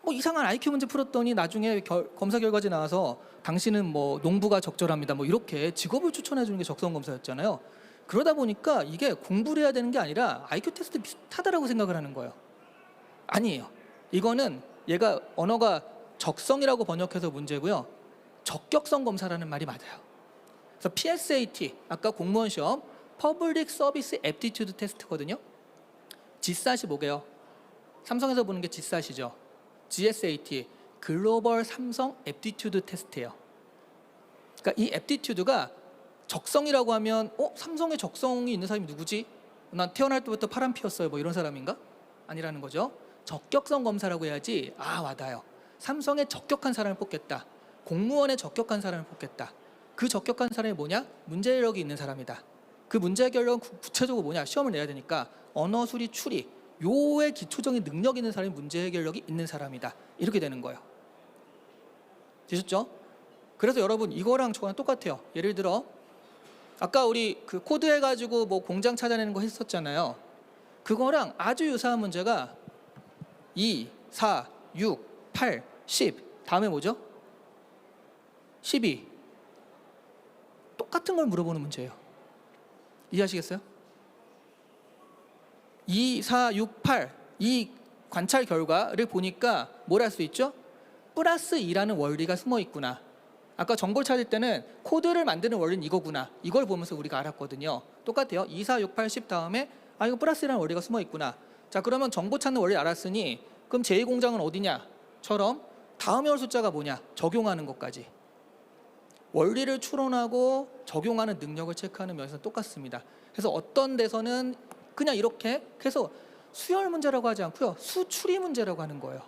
뭐 이상한 IQ 문제 풀었더니 나중에 검사 결과지 나와서 당신은 뭐 농부가 적절합니다. 뭐 이렇게 직업을 추천해 주는 게 적성 검사였잖아요. 그러다 보니까 이게 공부를 해야 되는 게 아니라 IQ 테스트 비슷하다라고 생각을 하는 거예요. 아니에요. 이거는 얘가 언어가 적성이라고 번역해서 문제고요. 적격성 검사라는 말이 맞아요. 그래서 PSAT, 아까 공무원 시험 Public Service Aptitude Test거든요. GSAT이 뭐게요? 삼성에서 보는 게 GSAT이죠. GSAT, 글로벌 삼성 애프티튜드 테스트예요. 그러니까 이 애프티튜드가 적성이라고 하면 삼성에 적성이 있는 사람이 누구지? 난 태어날 때부터 파란 피였어요. 뭐 이런 사람인가? 아니라는 거죠. 적격성 검사라고 해야지 와닿아요. 삼성에 적격한 사람을 뽑겠다. 공무원에 적격한 사람을 뽑겠다. 그 적격한 사람이 뭐냐? 문제 해결력이 있는 사람이다. 그 문제 해결력은 구체적으로 뭐냐? 시험을 내야 되니까 언어, 수리, 추리 요의 기초적인 능력 있는 사람이 문제 해결력이 있는 사람이다. 이렇게 되는 거예요. 되셨죠? 그래서 여러분 이거랑 저랑 똑같아요. 예를 들어 아까 우리 그 코드 해가지고 뭐 공장 찾아내는 거 했었잖아요. 그거랑 아주 유사한 문제가 2, 4, 6, 8, 10 다음에 뭐죠? 12 똑같은 걸 물어보는 문제예요. 이해하시겠어요? 2, 4, 6, 8 이 관찰 결과를 보니까 뭘 할 수 있죠? 플러스 2라는 원리가 숨어 있구나. 아까 정보를 찾을 때는 코드를 만드는 원리는 이거구나. 이걸 보면서 우리가 알았거든요. 똑같아요. 2, 4, 6, 8, 10 다음에 이거 플러스 1라는 원리가 숨어 있구나. 자, 그러면 정보 찾는 원리를 알았으니 그럼 제2공장은 어디냐? 처럼 다음에 올 숫자가 뭐냐? 적용하는 것까지. 원리를 추론하고 적용하는 능력을 체크하는 면에서 똑같습니다. 그래서 어떤 데서는 그냥 이렇게 해서 수열 문제라고 하지 않고요. 수추리 문제라고 하는 거예요.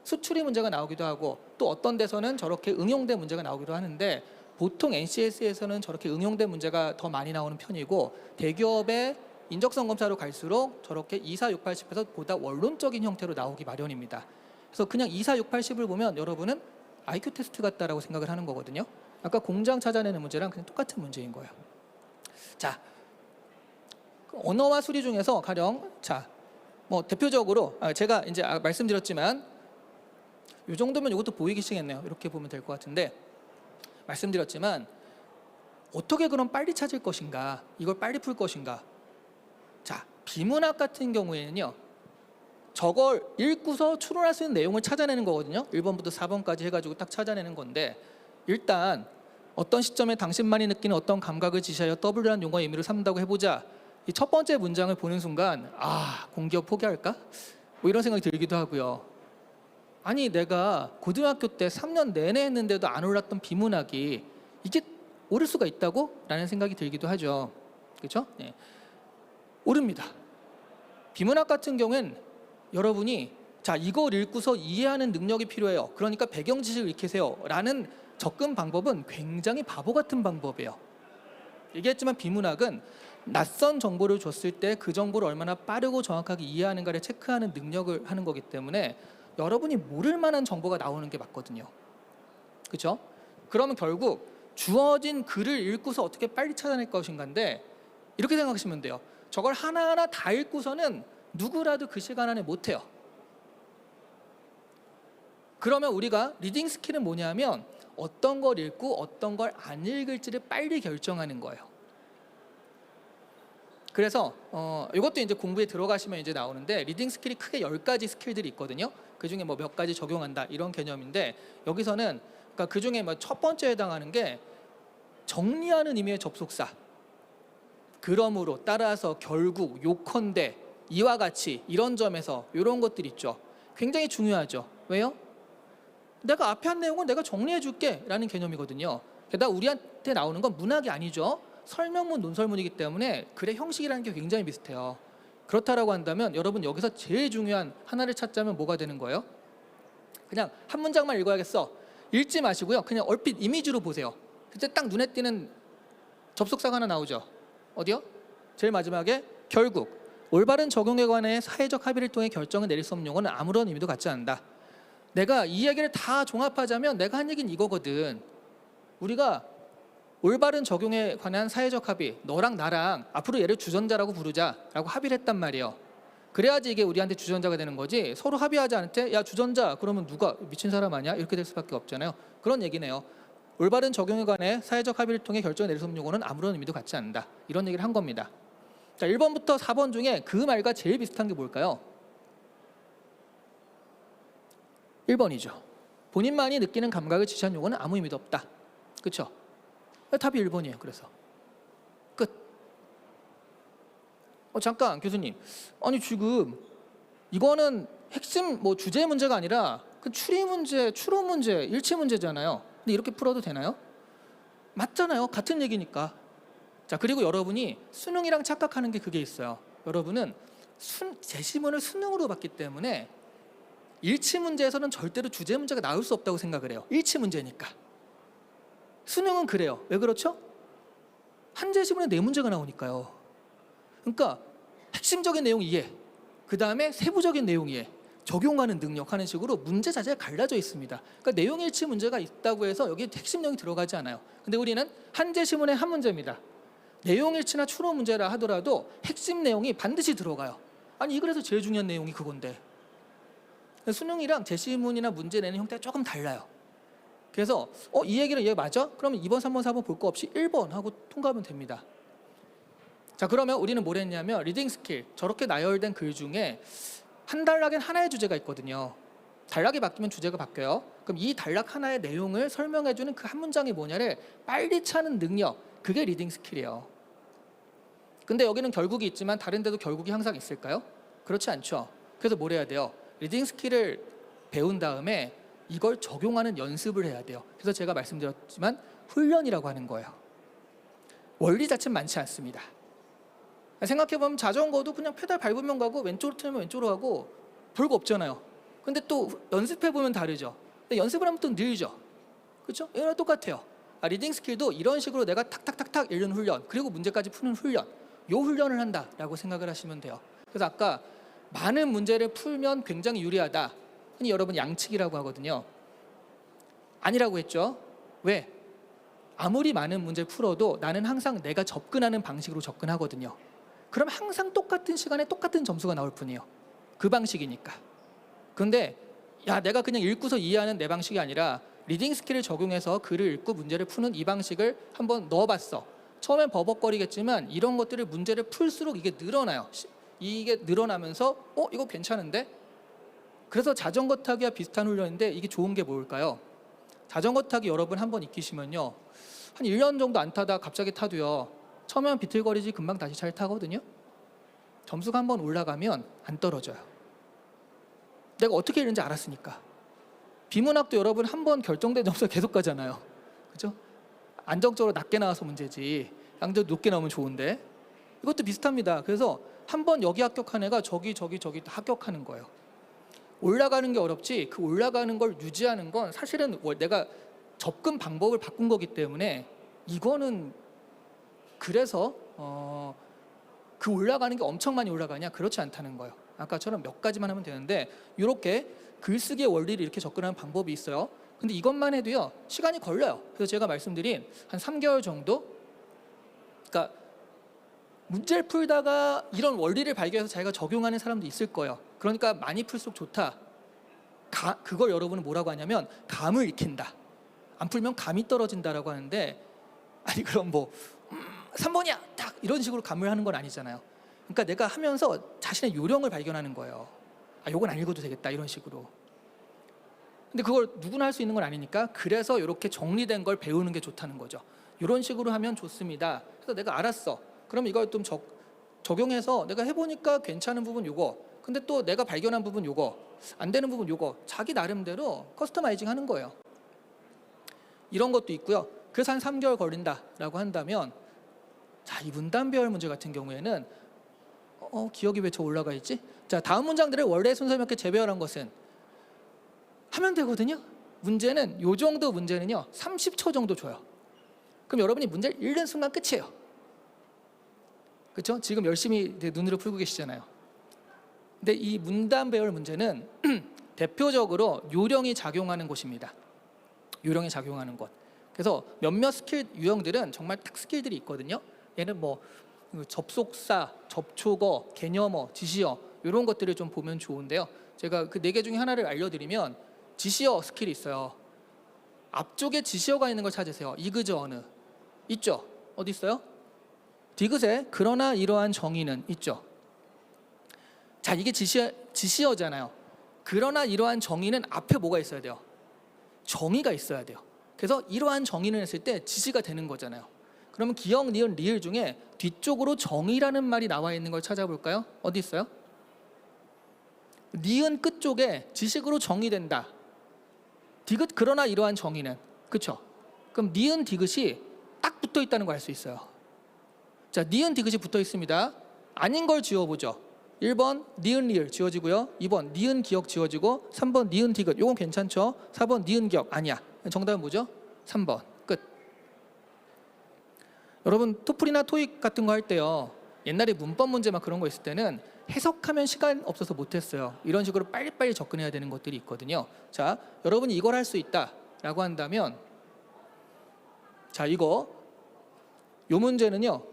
수추리 문제가 나오기도 하고 또 어떤 데서는 저렇게 응용된 문제가 나오기도 하는데 보통 NCS에서는 저렇게 응용된 문제가 더 많이 나오는 편이고 대기업의 인적성 검사로 갈수록 저렇게 24680에서 보다 원론적인 형태로 나오기 마련입니다. 그래서 그냥 24680을 보면 여러분은 IQ 테스트 같다라고 생각을 하는 거거든요. 아까 공장 찾아내는 문제랑 그냥 똑같은 문제인 거예요. 자, 그 언어와 수리 중에서 가령 뭐 대표적으로 제가 이제 말씀드렸지만 이 정도면 이것도 보이기 시작했네요. 이렇게 보면 될 것 같은데 말씀드렸지만 어떻게 그럼 빨리 찾을 것인가, 이걸 빨리 풀 것인가. 자, 비문학 같은 경우에는요, 저걸 읽고서 추론할 수 있는 내용을 찾아내는 거거든요. 1번부터 4번까지 해가지고 딱 찾아내는 건데, 일단 어떤 시점에 당신만이 느끼는 어떤 감각을 지시하여 W라는 용어의 의미를 삼는다고 해보자. 이 첫 번째 문장을 보는 순간 공기업 포기할까? 뭐 이런 생각이 들기도 하고요. 아니, 내가 고등학교 때 3년 내내 했는데도 안 올랐던 비문학이 이게 오를 수가 있다고? 라는 생각이 들기도 하죠. 그렇죠? 네. 오릅니다. 비문학 같은 경우엔 여러분이 이걸 읽고서 이해하는 능력이 필요해요. 그러니까 배경 지식을 익히세요. 라는 접근 방법은 굉장히 바보 같은 방법이에요. 얘기했지만 비문학은 낯선 정보를 줬을 때 그 정보를 얼마나 빠르고 정확하게 이해하는가를 체크하는 능력을 하는 거기 때문에 여러분이 모를 만한 정보가 나오는 게 맞거든요. 그렇죠? 그러면 결국 주어진 글을 읽고서 어떻게 빨리 찾아낼 것인가인데 이렇게 생각하시면 돼요. 저걸 하나하나 다 읽고서는 누구라도 그 시간 안에 못해요. 그러면 우리가 리딩 스킬은 뭐냐면 어떤 걸 읽고 어떤 걸 안 읽을지를 빨리 결정하는 거예요. 그래서 이것도 이제 공부에 들어가시면 이제 나오는데 리딩 스킬이 크게 10가지 스킬들이 있거든요. 그 중에 뭐 몇 가지 적용한다 이런 개념인데 여기서는 그러니까 그 중에 뭐 첫 번째에 해당하는 게 정리하는 의미의 접속사. 그러므로 따라서 결국 요컨대 이와 같이 이런 점에서 이런 것들 있죠. 굉장히 중요하죠. 왜요? 내가 앞에 한 내용은 내가 정리해 줄게 라는 개념이거든요. 게다가 우리한테 나오는 건 문학이 아니죠. 설명문, 논설문이기 때문에 글의 형식이라는 게 굉장히 비슷해요. 그렇다라고 한다면 여러분 여기서 제일 중요한 하나를 찾자면 뭐가 되는 거예요? 그냥 한 문장만 읽어야겠어. 읽지 마시고요. 그냥 얼핏 이미지로 보세요. 그때 딱 눈에 띄는 접속사가 하나 나오죠. 어디요? 제일 마지막에 결국 올바른 적용에 관해 사회적 합의를 통해 결정을 내릴 수 없는 용어는 아무런 의미도 갖지 않는다. 내가 이 얘기를 다 종합하자면 내가 한 얘기는 이거거든. 우리가 올바른 적용에 관한 사회적 합의, 너랑 나랑 앞으로 얘를 주전자라고 부르자라고 합의를 했단 말이에요. 그래야지 이게 우리한테 주전자가 되는 거지. 서로 합의하지 않을 때 야 주전자 그러면 누가 미친 사람 아니야? 이렇게 될 수밖에 없잖아요. 그런 얘기네요. 올바른 적용에 관해 사회적 합의를 통해 결정을 내릴 수 없는 용어는 아무런 의미도 갖지 않는다. 이런 얘기를 한 겁니다. 자, 1번부터 4번 중에 그 말과 제일 비슷한 게 뭘까요? 1번이죠. 본인만이 느끼는 감각을 지시한 용어는 아무 의미도 없다. 그렇죠? 답이 1번이에요. 그래서 끝. 잠깐 교수님, 아니 지금 이거는 핵심 뭐 주제 문제가 아니라 그 추리 문제, 추론 문제, 일치 문제잖아요. 근데 이렇게 풀어도 되나요? 맞잖아요. 같은 얘기니까. 자, 그리고 여러분이 수능이랑 착각하는 게 그게 있어요. 여러분은 제시문을 수능으로 봤기 때문에 일치 문제에서는 절대로 주제 문제가 나올 수 없다고 생각을 해요. 일치 문제니까. 수능은 그래요. 왜 그렇죠? 한 제시문에 4문제가 나오니까요. 그러니까 핵심적인 내용 이해, 그 다음에 세부적인 내용 이해, 적용하는 능력 하는 식으로 문제 자체가 갈라져 있습니다. 그러니까 내용 일치 문제가 있다고 해서 여기 핵심 내용이 들어가지 않아요. 근데 우리는 한 제시문에 한 문제입니다. 내용 일치나 추론 문제라 하더라도 핵심 내용이 반드시 들어가요. 아니 그래서 제일 중요한 내용이 그건데. 수능이랑 제시문이나 문제 내는 형태가 조금 달라요. 그래서 이 얘기는 얘 맞아? 그러면 2번, 3번, 4번 볼 거 없이 1번 하고 통과하면 됩니다. 자, 그러면 우리는 뭘 했냐면 리딩 스킬, 저렇게 나열된 글 중에 한 단락엔 하나의 주제가 있거든요. 단락이 바뀌면 주제가 바뀌어요. 그럼 이 단락 하나의 내용을 설명해주는 그 한 문장이 뭐냐를 빨리 찾는 능력, 그게 리딩 스킬이에요. 근데 여기는 결국이 있지만 다른 데도 결국이 항상 있을까요? 그렇지 않죠. 그래서 뭘 해야 돼요? 리딩 스킬을 배운 다음에 이걸 적용하는 연습을 해야 돼요. 그래서 제가 말씀드렸지만 훈련이라고 하는 거예요. 원리 자체는 많지 않습니다. 생각해보면 자전거도 그냥 페달 밟으면 가고 왼쪽으로 틀면 왼쪽으로 가고 별거 없잖아요. 근데 또 연습해보면 다르죠. 근데 연습을 하면 또 늘죠. 그렇죠? 이거랑 똑같아요. 리딩 스킬도 이런 식으로 내가 탁탁탁탁 읽는 훈련, 그리고 문제까지 푸는 훈련, 요 훈련을 한다라고 생각을 하시면 돼요. 그래서 아까 많은 문제를 풀면 굉장히 유리하다, 흔히 여러분 양측이라고 하거든요. 아니라고 했죠. 왜? 아무리 많은 문제를 풀어도 나는 항상 내가 접근하는 방식으로 접근하거든요. 그럼 항상 똑같은 시간에 똑같은 점수가 나올 뿐이에요. 그 방식이니까. 그런데 야, 내가 그냥 읽고서 이해하는 내 방식이 아니라 리딩 스킬을 적용해서 글을 읽고 문제를 푸는 이 방식을 한번 넣어봤어. 처음엔 버벅거리겠지만 이런 것들을 문제를 풀수록 이게 늘어나요. 이게 늘어나면서 이거 괜찮은데? 그래서 자전거 타기와 비슷한 훈련인데 이게 좋은 게 뭘까요? 자전거 타기 여러분 한번 익히시면요, 한 1년 정도 안 타다 갑자기 타도요, 처음엔 비틀거리지 금방 다시 잘 타거든요. 점수가 한번 올라가면 안 떨어져요. 내가 어떻게 읽는지 알았으니까. 비문학도 여러분 한번 결정된 점수가 계속 가잖아요. 그죠? 안정적으로 낮게 나와서 문제지 양적 높게 나오면 좋은데, 이것도 비슷합니다. 그래서 한번 여기 합격한 애가 저기 합격하는 거예요. 올라가는 게 어렵지 그 올라가는 걸 유지하는 건 사실은 내가 접근 방법을 바꾼 거기 때문에 이거는, 그래서 그 올라가는 게 엄청 많이 올라가냐, 그렇지 않다는 거예요. 아까처럼 몇 가지만 하면 되는데 이렇게 글쓰기의 원리를 이렇게 접근하는 방법이 있어요. 근데 이것만 해도요 시간이 걸려요. 그래서 제가 말씀드린 한 3개월 정도, 그러니까 문제를 풀다가 이런 원리를 발견해서 자기가 적용하는 사람도 있을 거예요. 그러니까 많이 풀수록 좋다. 그걸 여러분은 뭐라고 하냐면 감을 익힌다. 안 풀면 감이 떨어진다라고 하는데, 아니 그럼 뭐 3번이야 딱 이런 식으로 감을 하는 건 아니잖아요. 그러니까 내가 하면서 자신의 요령을 발견하는 거예요. 요건 안 읽어도 되겠다 이런 식으로. 근데 그걸 누구나 할 수 있는 건 아니니까, 그래서 이렇게 정리된 걸 배우는 게 좋다는 거죠. 이런 식으로 하면 좋습니다. 그래서 내가 알았어. 그럼 이걸 좀 적용해서 내가 해보니까 괜찮은 부분 요거, 근데 또 내가 발견한 부분 요거, 안 되는 부분 요거, 자기 나름대로 커스터마이징 하는 거예요. 이런 것도 있고요. 그래서 한 3개월 걸린다라고 한다면, 자, 이 문단 배열 문제 같은 경우에는 기억이 왜 저 올라가 있지? 자, 다음 문장들을 원래 순서 몇 개 재배열한 것은 하면 되거든요. 문제는 요 정도 문제는요 30초 정도 줘요. 그럼 여러분이 문제를 읽는 순간 끝이에요. 그렇죠? 지금 열심히 눈으로 풀고 계시잖아요. 근데 이 문단 배열 문제는 대표적으로 요령이 작용하는 곳입니다. 요령이 작용하는 곳. 그래서 몇몇 스킬 유형들은 정말 딱 스킬들이 있거든요. 얘는 뭐 접속사, 접촉어, 개념어, 지시어 이런 것들을 좀 보면 좋은데요. 제가 그 4개 중에 하나를 알려드리면 지시어 스킬이 있어요. 앞쪽에 지시어가 있는 걸 찾으세요. 이그저 어느 있죠? 어디 있어요? 디귿에 그러나 이러한 정의는 있죠. 자, 이게 지시어잖아요. 그러나 이러한 정의는 앞에 뭐가 있어야 돼요? 정의가 있어야 돼요. 그래서 이러한 정의는 했을 때 지시가 되는 거잖아요. 그러면 기역, 니은, 리을 중에 뒤쪽으로 정의라는 말이 나와 있는 걸 찾아볼까요? 어디 있어요? 니은 끝 쪽에 지식으로 정의된다. 디귿 그러나 이러한 정의는, 그렇죠? 그럼 니은 디귿이 딱 붙어 있다는 걸 알 수 있어요. 자, 니은 디귿이 붙어 있습니다. 아닌 걸 지워보죠. 1번 니은 리을 지워지고요. 2번 니은 기역 지워지고, 3번 니은 디귿 요건 괜찮죠? 4번 니은 기역 아니야. 정답은 뭐죠? 3번 끝. 여러분 토플이나 토익 같은 거 할 때요, 옛날에 문법 문제 막 그런 거 있을 때는 해석하면 시간 없어서 못했어요. 이런 식으로 빨리빨리 접근해야 되는 것들이 있거든요. 자, 여러분이 이걸 할 수 있다라고 한다면, 자, 요 문제는요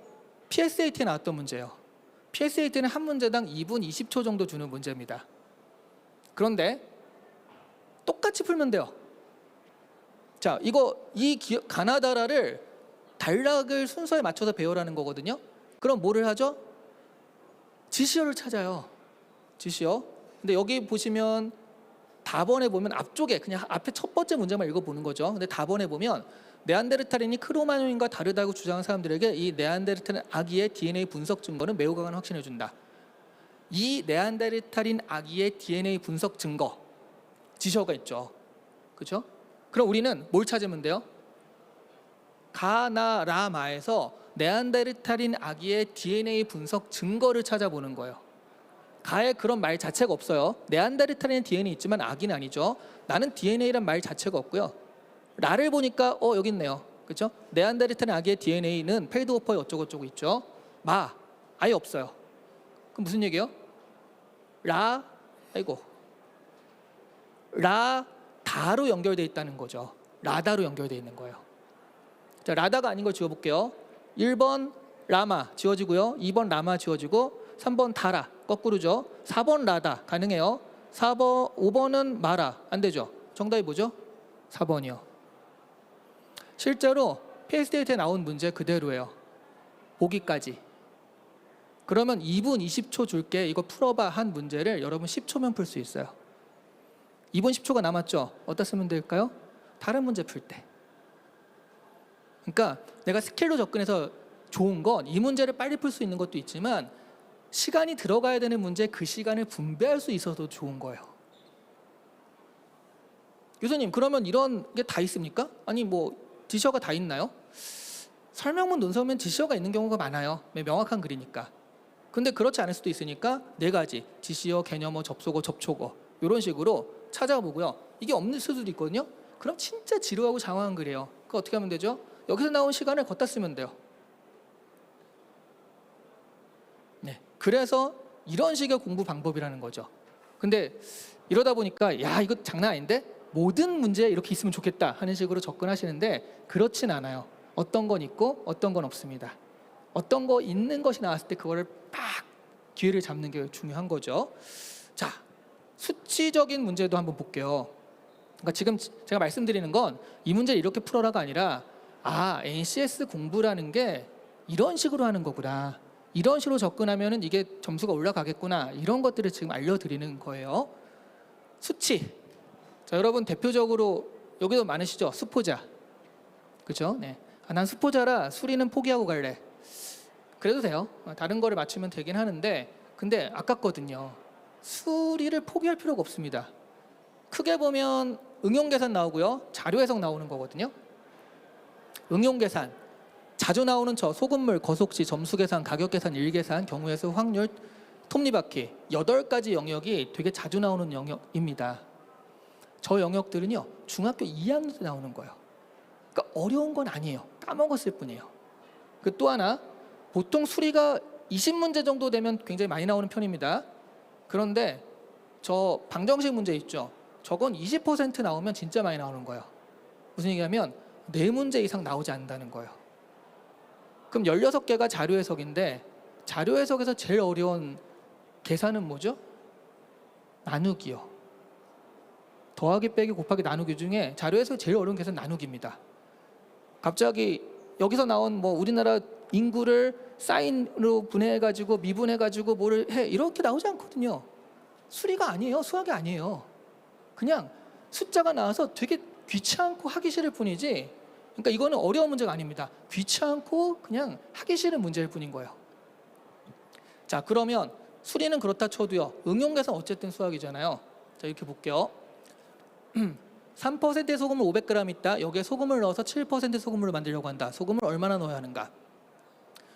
PSAT에 나왔던 문제예요. PSAT는 한 문제당 2분 20초 정도 주는 문제입니다. 그런데 똑같이 풀면 돼요. 자, 가나다라를 단락을 순서에 맞춰서 배열하는 거거든요. 그럼 뭐를 하죠? 지시어를 찾아요. 지시어. 근데 여기 보시면 답원에 보면 앞쪽에 그냥 앞에 첫 번째 문제만 읽어보는 거죠. 근데 답원에 보면 네안데르탈인이 크로마뇽인과 다르다고 주장한 사람들에게 이 네안데르탈인 아기의 DNA 분석 증거는 매우 강한 확신을 준다. 이 네안데르탈인 아기의 DNA 분석 증거 지시어가 있죠. 그렇죠? 그럼 우리는 뭘 찾으면 돼요? 가나라마에서 네안데르탈인 아기의 DNA 분석 증거를 찾아보는 거예요. 가에 그런 말 자체가 없어요. 네안데르탈인 DNA 있지만 아기는 아니죠. 나는 DNA란 말 자체가 없고요. 라를 보니까 여기 있네요. 그렇죠? 네안데르탈 아기의 DNA는 펠드호퍼에 어쩌고저쩌고 있죠. 마 아예 없어요. 그럼 무슨 얘기예요? 라다로 연결돼 있다는 거죠. 라다로 연결돼 있는 거예요. 자, 라다가 아닌 걸 지워볼게요. 1번 라마 지워지고요. 2번 라마 지워지고 3번 다라 거꾸로죠. 4번 라다 가능해요. 5번은 마라 안 되죠. 정답이 뭐죠? 4번이요. 실제로 PS데이트에 나온 문제 그대로예요. 보기까지. 그러면 2분 20초 줄게 이거 풀어봐 한 문제를 여러분 10초면 풀 수 있어요. 2분 10초가 남았죠. 어디다 쓰면 될까요? 다른 문제 풀 때. 그러니까 내가 스킬로 접근해서 좋은 건 이 문제를 빨리 풀 수 있는 것도 있지만 시간이 들어가야 되는 문제 그 시간을 분배할 수 있어서 좋은 거예요. 교수님 그러면 이런 게 다 있습니까? 아니 뭐 지시어가 다 있나요? 설명문 논서면 지시어가 있는 경우가 많아요. 명확한 글이니까. 근데 그렇지 않을 수도 있으니까 4가지 지시어, 개념어, 접속어, 접촉어 이런 식으로 찾아보고요. 이게 없는 수도 있거든요. 그럼 진짜 지루하고 장황한 글이에요. 그거 어떻게 하면 되죠? 여기서 나온 시간을 걷다 쓰면 돼요. 네, 그래서 이런 식의 공부 방법이라는 거죠. 근데 이러다 보니까 야 이거 장난 아닌데? 모든 문제에 이렇게 있으면 좋겠다 하는 식으로 접근하시는데 그렇진 않아요. 어떤 건 있고 어떤 건 없습니다. 어떤 거 있는 것이 나왔을 때 그거를 팍 기회를 잡는 게 중요한 거죠. 자, 수치적인 문제도 한번 볼게요. 그러니까 지금 제가 말씀드리는 건 이 문제를 이렇게 풀어라가 아니라 NCS 공부라는 게 이런 식으로 하는 거구나. 이런 식으로 접근하면은 이게 점수가 올라가겠구나. 이런 것들을 지금 알려드리는 거예요. 수치. 자, 여러분 대표적으로 여기도 많으시죠? 수포자. 그죠? 네. 난 수포자라 수리는 포기하고 갈래. 그래도 돼요. 다른 거를 맞추면 되긴 하는데 근데 아깝거든요. 수리를 포기할 필요가 없습니다. 크게 보면 응용계산 나오고요. 자료해석 나오는 거거든요. 응용계산. 자주 나오는 소금물, 거속시, 점수계산, 가격계산, 일계산, 경우에서 확률, 톱니바퀴 8가지 영역이 되게 자주 나오는 영역입니다. 저 영역들은요. 중학교 2학년 때 나오는 거예요. 그러니까 어려운 건 아니에요. 까먹었을 뿐이에요. 또 하나 보통 수리가 20문제 정도 되면 굉장히 많이 나오는 편입니다. 그런데 저 방정식 문제 있죠. 저건 20% 나오면 진짜 많이 나오는 거예요. 무슨 얘기냐면 4문제 이상 나오지 않는다는 거예요. 그럼 16개가 자료해석인데 자료해석에서 제일 어려운 계산은 뭐죠? 나누기요. 더하기 빼기 곱하기 나누기 중에 자료해석 제일 어려운 계산 나누기입니다. 갑자기 여기서 나온 뭐 우리나라 인구를 사인으로 분해해가지고 미분해가지고 뭐를 해 이렇게 나오지 않거든요. 수리가 아니에요. 수학이 아니에요. 그냥 숫자가 나와서 되게 귀찮고 하기 싫을 뿐이지 그러니까 이거는 어려운 문제가 아닙니다. 귀찮고 그냥 하기 싫은 문제일 뿐인 거예요. 자 그러면 수리는 그렇다 쳐도요. 응용계산 어쨌든 수학이잖아요. 자 이렇게 볼게요. 3%의 소금을 500g 있다. 여기에 소금을 넣어서 7% 소금물을 만들려고 한다. 소금을 얼마나 넣어야 하는가?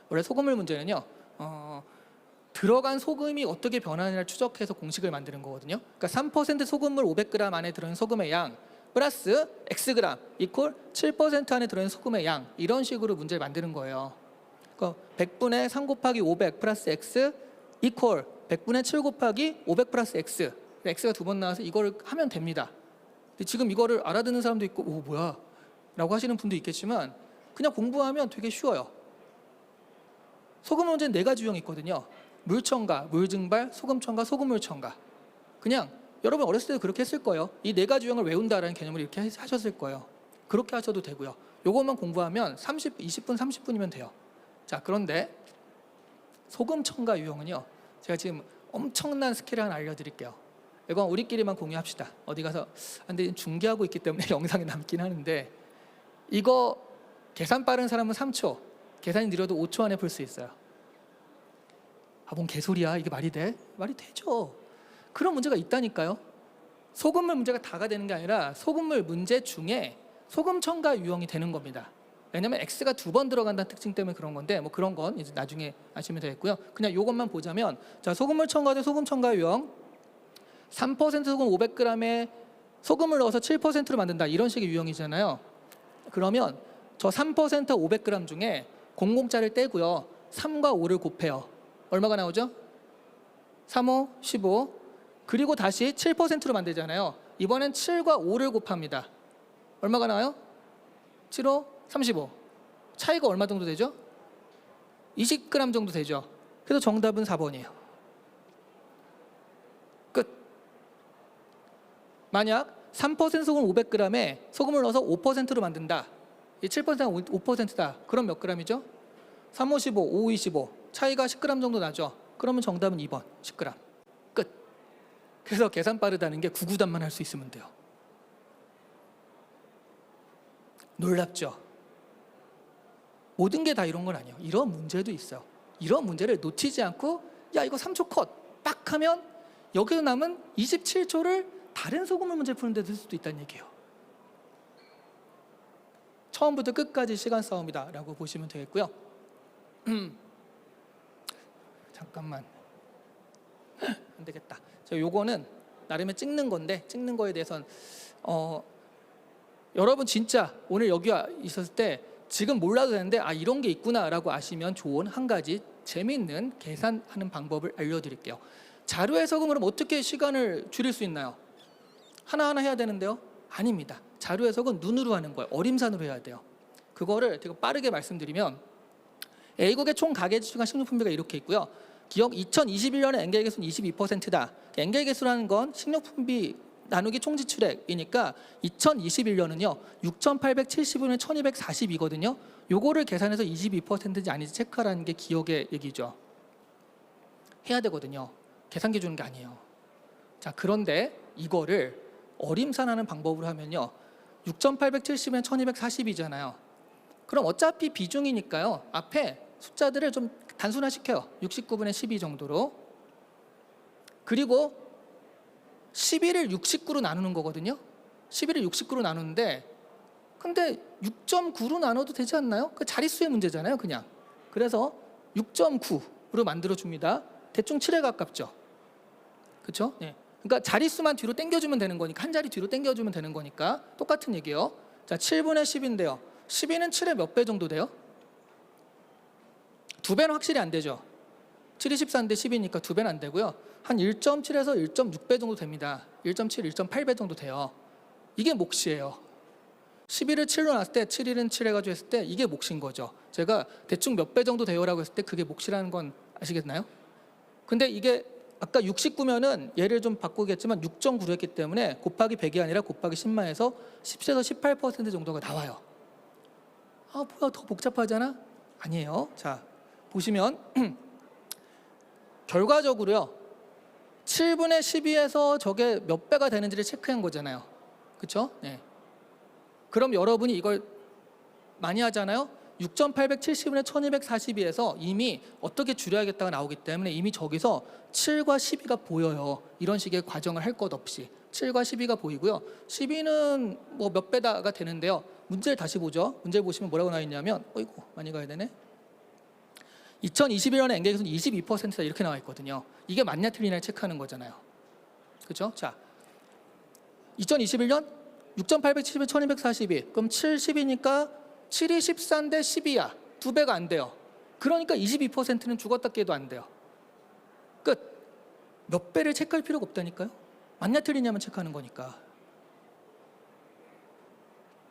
원래 소금물 문제는요. 들어간 소금이 어떻게 변하느냐를 추적해서 공식을 만드는 거거든요. 그러니까 3% 소금물 500g 안에 들어있는 소금의 양 플러스 Xg 이퀄 7% 안에 들어있는 소금의 양 이런 식으로 문제를 만드는 거예요. 그러니까 100분의 3 곱하기 500 플러스 X 이퀄 100분의 7 곱하기 500 플러스 X X가 2번 나와서 이거를 하면 됩니다. 근데 지금 이거를 알아듣는 사람도 있고 오 뭐야 라고 하시는 분도 있겠지만 그냥 공부하면 되게 쉬워요. 소금 문제는 4가지 유형이 있거든요. 물첨가, 물증발, 소금첨가, 소금물 첨가. 그냥 여러분 어렸을 때도 그렇게 했을 거예요. 이 4가지 유형을 외운다라는 개념을 이렇게 하셨을 거예요. 그렇게 하셔도 되고요. 요것만 공부하면 20분, 30분이면 돼요. 자, 그런데 소금 첨가 유형은요. 제가 지금 엄청난 스킬을 하나 알려드릴게요. 이건 우리끼리만 공유합시다. 어디 가서 근데 중계하고 있기 때문에 영상에 남긴 하는데 이거 계산 빠른 사람은 3초, 계산이 느려도 5초 안에 풀 수 있어요. 뭔 개소리야. 이게 말이 돼? 말이 되죠. 그런 문제가 있다니까요. 소금물 문제가 다가 되는 게 아니라 소금물 문제 중에 소금 첨가 유형이 되는 겁니다. 왜냐면 X가 2번 들어간다는 특징 때문에 그런 건데 뭐 그런 건 이제 나중에 아시면 되겠고요. 그냥 이것만 보자면 자 소금물 첨가 대 소금 첨가 유형 3% 소금 500g에 소금을 넣어서 7%로 만든다. 이런 식의 유형이잖아요. 그러면 저 3% 500g 중에 00자를 떼고요. 3과 5를 곱해요. 얼마가 나오죠? 3, 5, 15. 그리고 다시 7%로 만들잖아요. 이번엔 7과 5를 곱합니다. 얼마가 나와요? 7, 5, 35. 차이가 얼마 정도 되죠? 20g 정도 되죠. 그래서 정답은 4번이에요. 끝. 만약 3% 소금 500g에 소금을 넣어서 5%로 만든다. 이 7%가 5%다. 그럼 몇 g이죠? 3, 5, 15, 5, 25. 차이가 10g 정도 나죠. 그러면 정답은 2번 10g. 끝. 그래서 계산 빠르다는 게 9구단만 할 수 있으면 돼요. 놀랍죠? 모든 게 다 이런 건 아니에요. 이런 문제도 있어요. 이런 문제를 놓치지 않고 야 이거 3초 컷 빡 하면 여기서 남은 27초를 다른 소금물 문제 푸는 데 쓸 수도 있다는 얘기예요. 처음부터 끝까지 시간 싸움이다 라고 보시면 되겠고요. 잠깐만 안 되겠다. 자, 요거는 나름의 찍는 건데 찍는 거에 대해서는 여러분 진짜 오늘 여기 있었을 때 지금 몰라도 되는데 아 이런 게 있구나라고 아시면 좋은 한 가지 재미있는 계산하는 방법을 알려드릴게요. 자료 해석은 그럼 어떻게 시간을 줄일 수 있나요? 하나하나 해야 되는데요? 아닙니다. 자료 해석은 눈으로 하는 거예요. 어림산으로 해야 돼요. 그거를 되게 빠르게 말씀드리면 A국의 총 가계지수가 식료품비가 이렇게 있고요. 기억 2021년에 엔겔 개수는 22%다. 엔겔 개수라는 건 식료품비 나누기 총지출액이니까 2021년은요 6,870원에 1,242거든요. 요거를 계산해서 22%인지 아닌지 체크하라는 게 기억의 얘기죠. 해야 되거든요. 계산기 주는 게 아니에요. 자, 그런데 이거를 어림산하는 방법으로 하면요 6,870엔 1,242잖아요. 그럼 어차피 비중이니까요 앞에 숫자들을 좀 단순화시켜요. 69분의 12 정도로. 그리고 11을 69로 나누는 거거든요. 11을 69로 나누는데 근데 6.9로 나눠도 되지 않나요? 그 자릿수의 문제잖아요 그냥. 그래서 6.9로 만들어 줍니다. 대충 7에 가깝죠. 그렇죠? 네. 그러니까 자릿수만 뒤로 당겨주면 되는 거니까 한 자리 뒤로 당겨주면 되는 거니까 똑같은 얘기예요. 자, 7분의 10인데요. 12는 7의 몇 배 정도 돼요? 2배는 확실히 안 되죠. 7이 14인데 10이니까 2배는 안 되고요. 한 1.7에서 1.6배 정도 됩니다. 1.7, 1.8배 정도 돼요. 이게 몫이에요. 11을 7로 놨을 때 7일은 7 해가지고 했을 때 이게 몫인 거죠. 제가 대충 몇 배 정도 돼요라고 했을 때 그게 몫이라는 건 아시겠나요? 근데 이게 아까 69면은 얘를 좀 바꾸겠지만 6.9로 했기 때문에 곱하기 100이 아니라 곱하기 10만 해서 10에서 18% 정도가 나와요. 아 뭐야 더 복잡하잖아? 아니에요. 자 보시면 결과적으로요 7분의 12에서 저게 몇 배가 되는지를 체크한 거잖아요. 그렇죠? 네. 그럼 여러분이 이걸 많이 하잖아요. 6,870분의 1,242에서 이미 어떻게 줄여야겠다가 나오기 때문에 이미 저기서 7과 12가 보여요. 이런 식의 과정을 할 것 없이 7과 12가 보이고요. 12는 뭐 몇 배다가 되는데요. 문제를 다시 보죠. 문제를 보시면 뭐라고 나와 있냐면 어이구 많이 가야 되네. 2021년에 엔겔 개수는 22%다 이렇게 나와 있거든요. 이게 맞냐 틀리냐 체크하는 거잖아요. 그렇죠? 자, 2021년 6,870에 1,242 그럼 7, 10이니까 7이 14인데 12야. 2배가 안 돼요. 그러니까 22%는 죽었다 깨도 안 돼요. 끝. 몇 배를 체크할 필요가 없다니까요. 맞냐 틀리냐만 체크하는 거니까.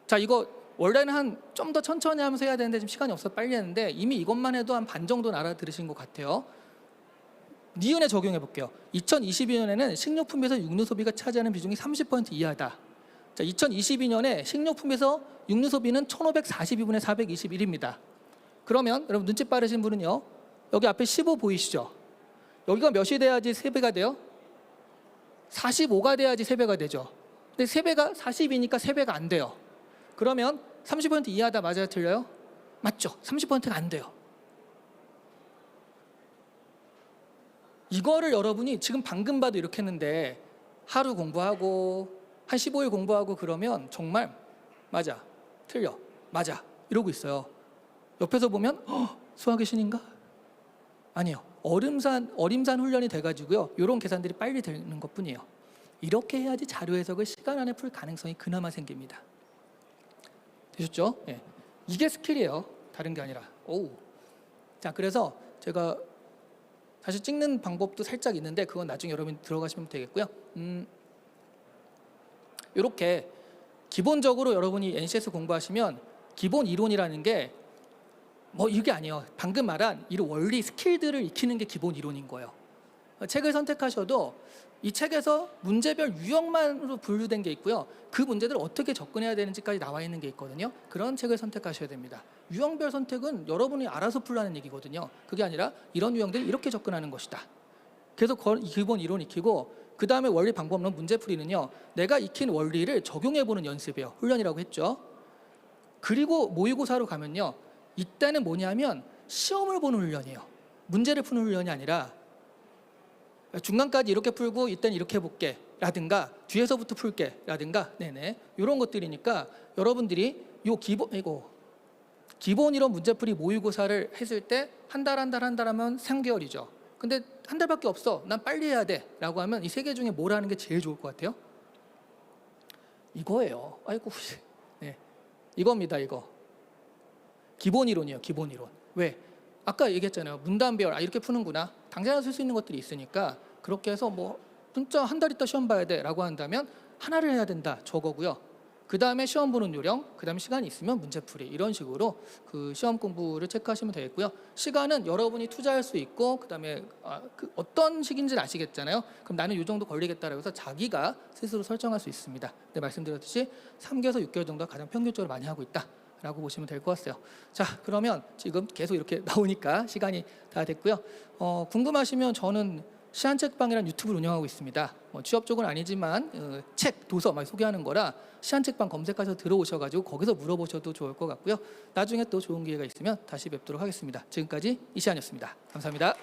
자, 이거 원래는 한 좀 더 천천히 하면서 해야 되는데 지금 시간이 없어서 빨리 했는데 이미 이것만 해도 한 반 정도는 알아들으신 것 같아요. 니은에 적용해 볼게요. 2022년에는 식료품에서 육류 소비가 차지하는 비중이 30% 이하다. 자, 2022년에 식료품에서 육류 소비는 1,542분의 421입니다. 그러면 여러분 눈치 빠르신 분은요. 여기 앞에 15 보이시죠? 여기가 몇이 돼야지 3배가 돼요? 45가 돼야지 3배가 되죠. 근데 3배가 40이니까 3배가 안 돼요. 그러면 30% 이하다 맞아요? 틀려요? 맞죠? 30%가 안 돼요. 이거를 여러분이 지금 방금 봐도 이렇게 했는데 하루 공부하고 한 15일 공부하고 그러면 정말 맞아, 틀려, 맞아 이러고 있어요. 옆에서 보면 수학의 신인가? 아니요. 어림산 훈련이 돼가지고요. 이런 계산들이 빨리 되는 것뿐이에요. 이렇게 해야지 자료 해석을 시간 안에 풀 가능성이 그나마 생깁니다. 되셨죠? 예. 이게 스킬이에요. 다른 게 아니라. 오. 자, 그래서 제가 사실 찍는 방법도 살짝 있는데 그건 나중에 여러분 들어가시면 되겠고요. 이렇게 기본적으로 여러분이 NCS 공부하시면 기본 이론이라는 게 뭐 이게 아니에요. 방금 말한 이 원리 스킬들을 익히는 게 기본 이론인 거예요. 책을 선택하셔도 이 책에서 문제별 유형만으로 분류된 게 있고요. 그 문제들을 어떻게 접근해야 되는지까지 나와 있는 게 있거든요. 그런 책을 선택하셔야 됩니다. 유형별 선택은 여러분이 알아서 풀라는 얘기거든요. 그게 아니라 이런 유형들이 이렇게 접근하는 것이다. 그래서 기본 이론 익히고 그 다음에 원리 방법론 문제풀이는요. 내가 익힌 원리를 적용해보는 연습이에요. 훈련이라고 했죠. 그리고 모의고사로 가면요. 이때는 뭐냐면 시험을 보는 훈련이에요. 문제를 푸는 훈련이 아니라 중간까지 이렇게 풀고 이때는 이렇게 해볼게 라든가 뒤에서부터 풀게 라든가 네네 이런 것들이니까 여러분들이 요 기본 이론 문제풀이 모의고사를 했을 때 한 달 하면 3개월이죠. 근데 한 달밖에 없어. 난 빨리 해야 돼 라고 하면 이 3개 중에 뭘 하는 게 제일 좋을 것 같아요? 이거예요. 아이고 네. 이겁니다. 이거 기본 이론이에요. 기본 이론. 왜? 아까 얘기했잖아요. 문단별 이렇게 푸는구나. 당장에 쓸 수 있는 것들이 있으니까 그렇게 해서 뭐 진짜 한 달 있다 시험 봐야 돼라고 한다면 하나를 해야 된다. 저거고요. 그 다음에 시험 보는 요령, 그 다음에 시간이 있으면 문제풀이 이런 식으로 그 시험 공부를 체크하시면 되겠고요. 시간은 여러분이 투자할 수 있고 그 다음에 어떤 식인지는 아시겠잖아요. 그럼 나는 이 정도 걸리겠다라고 해서 자기가 스스로 설정할 수 있습니다. 근데 말씀드렸듯이 3개에서 6개월 정도가 가장 평균적으로 많이 하고 있다. 라고 보시면 될 것 같아요. 자, 그러면 지금 계속 이렇게 나오니까 시간이 다 됐고요. 궁금하시면 저는 시한책방이라는 유튜브를 운영하고 있습니다. 취업 쪽은 아니지만 책, 도서 막 소개하는 거라 시한책방 검색하셔서 들어오셔가지고 거기서 물어보셔도 좋을 것 같고요. 나중에 또 좋은 기회가 있으면 다시 뵙도록 하겠습니다. 지금까지 이시안이었습니다. 감사합니다.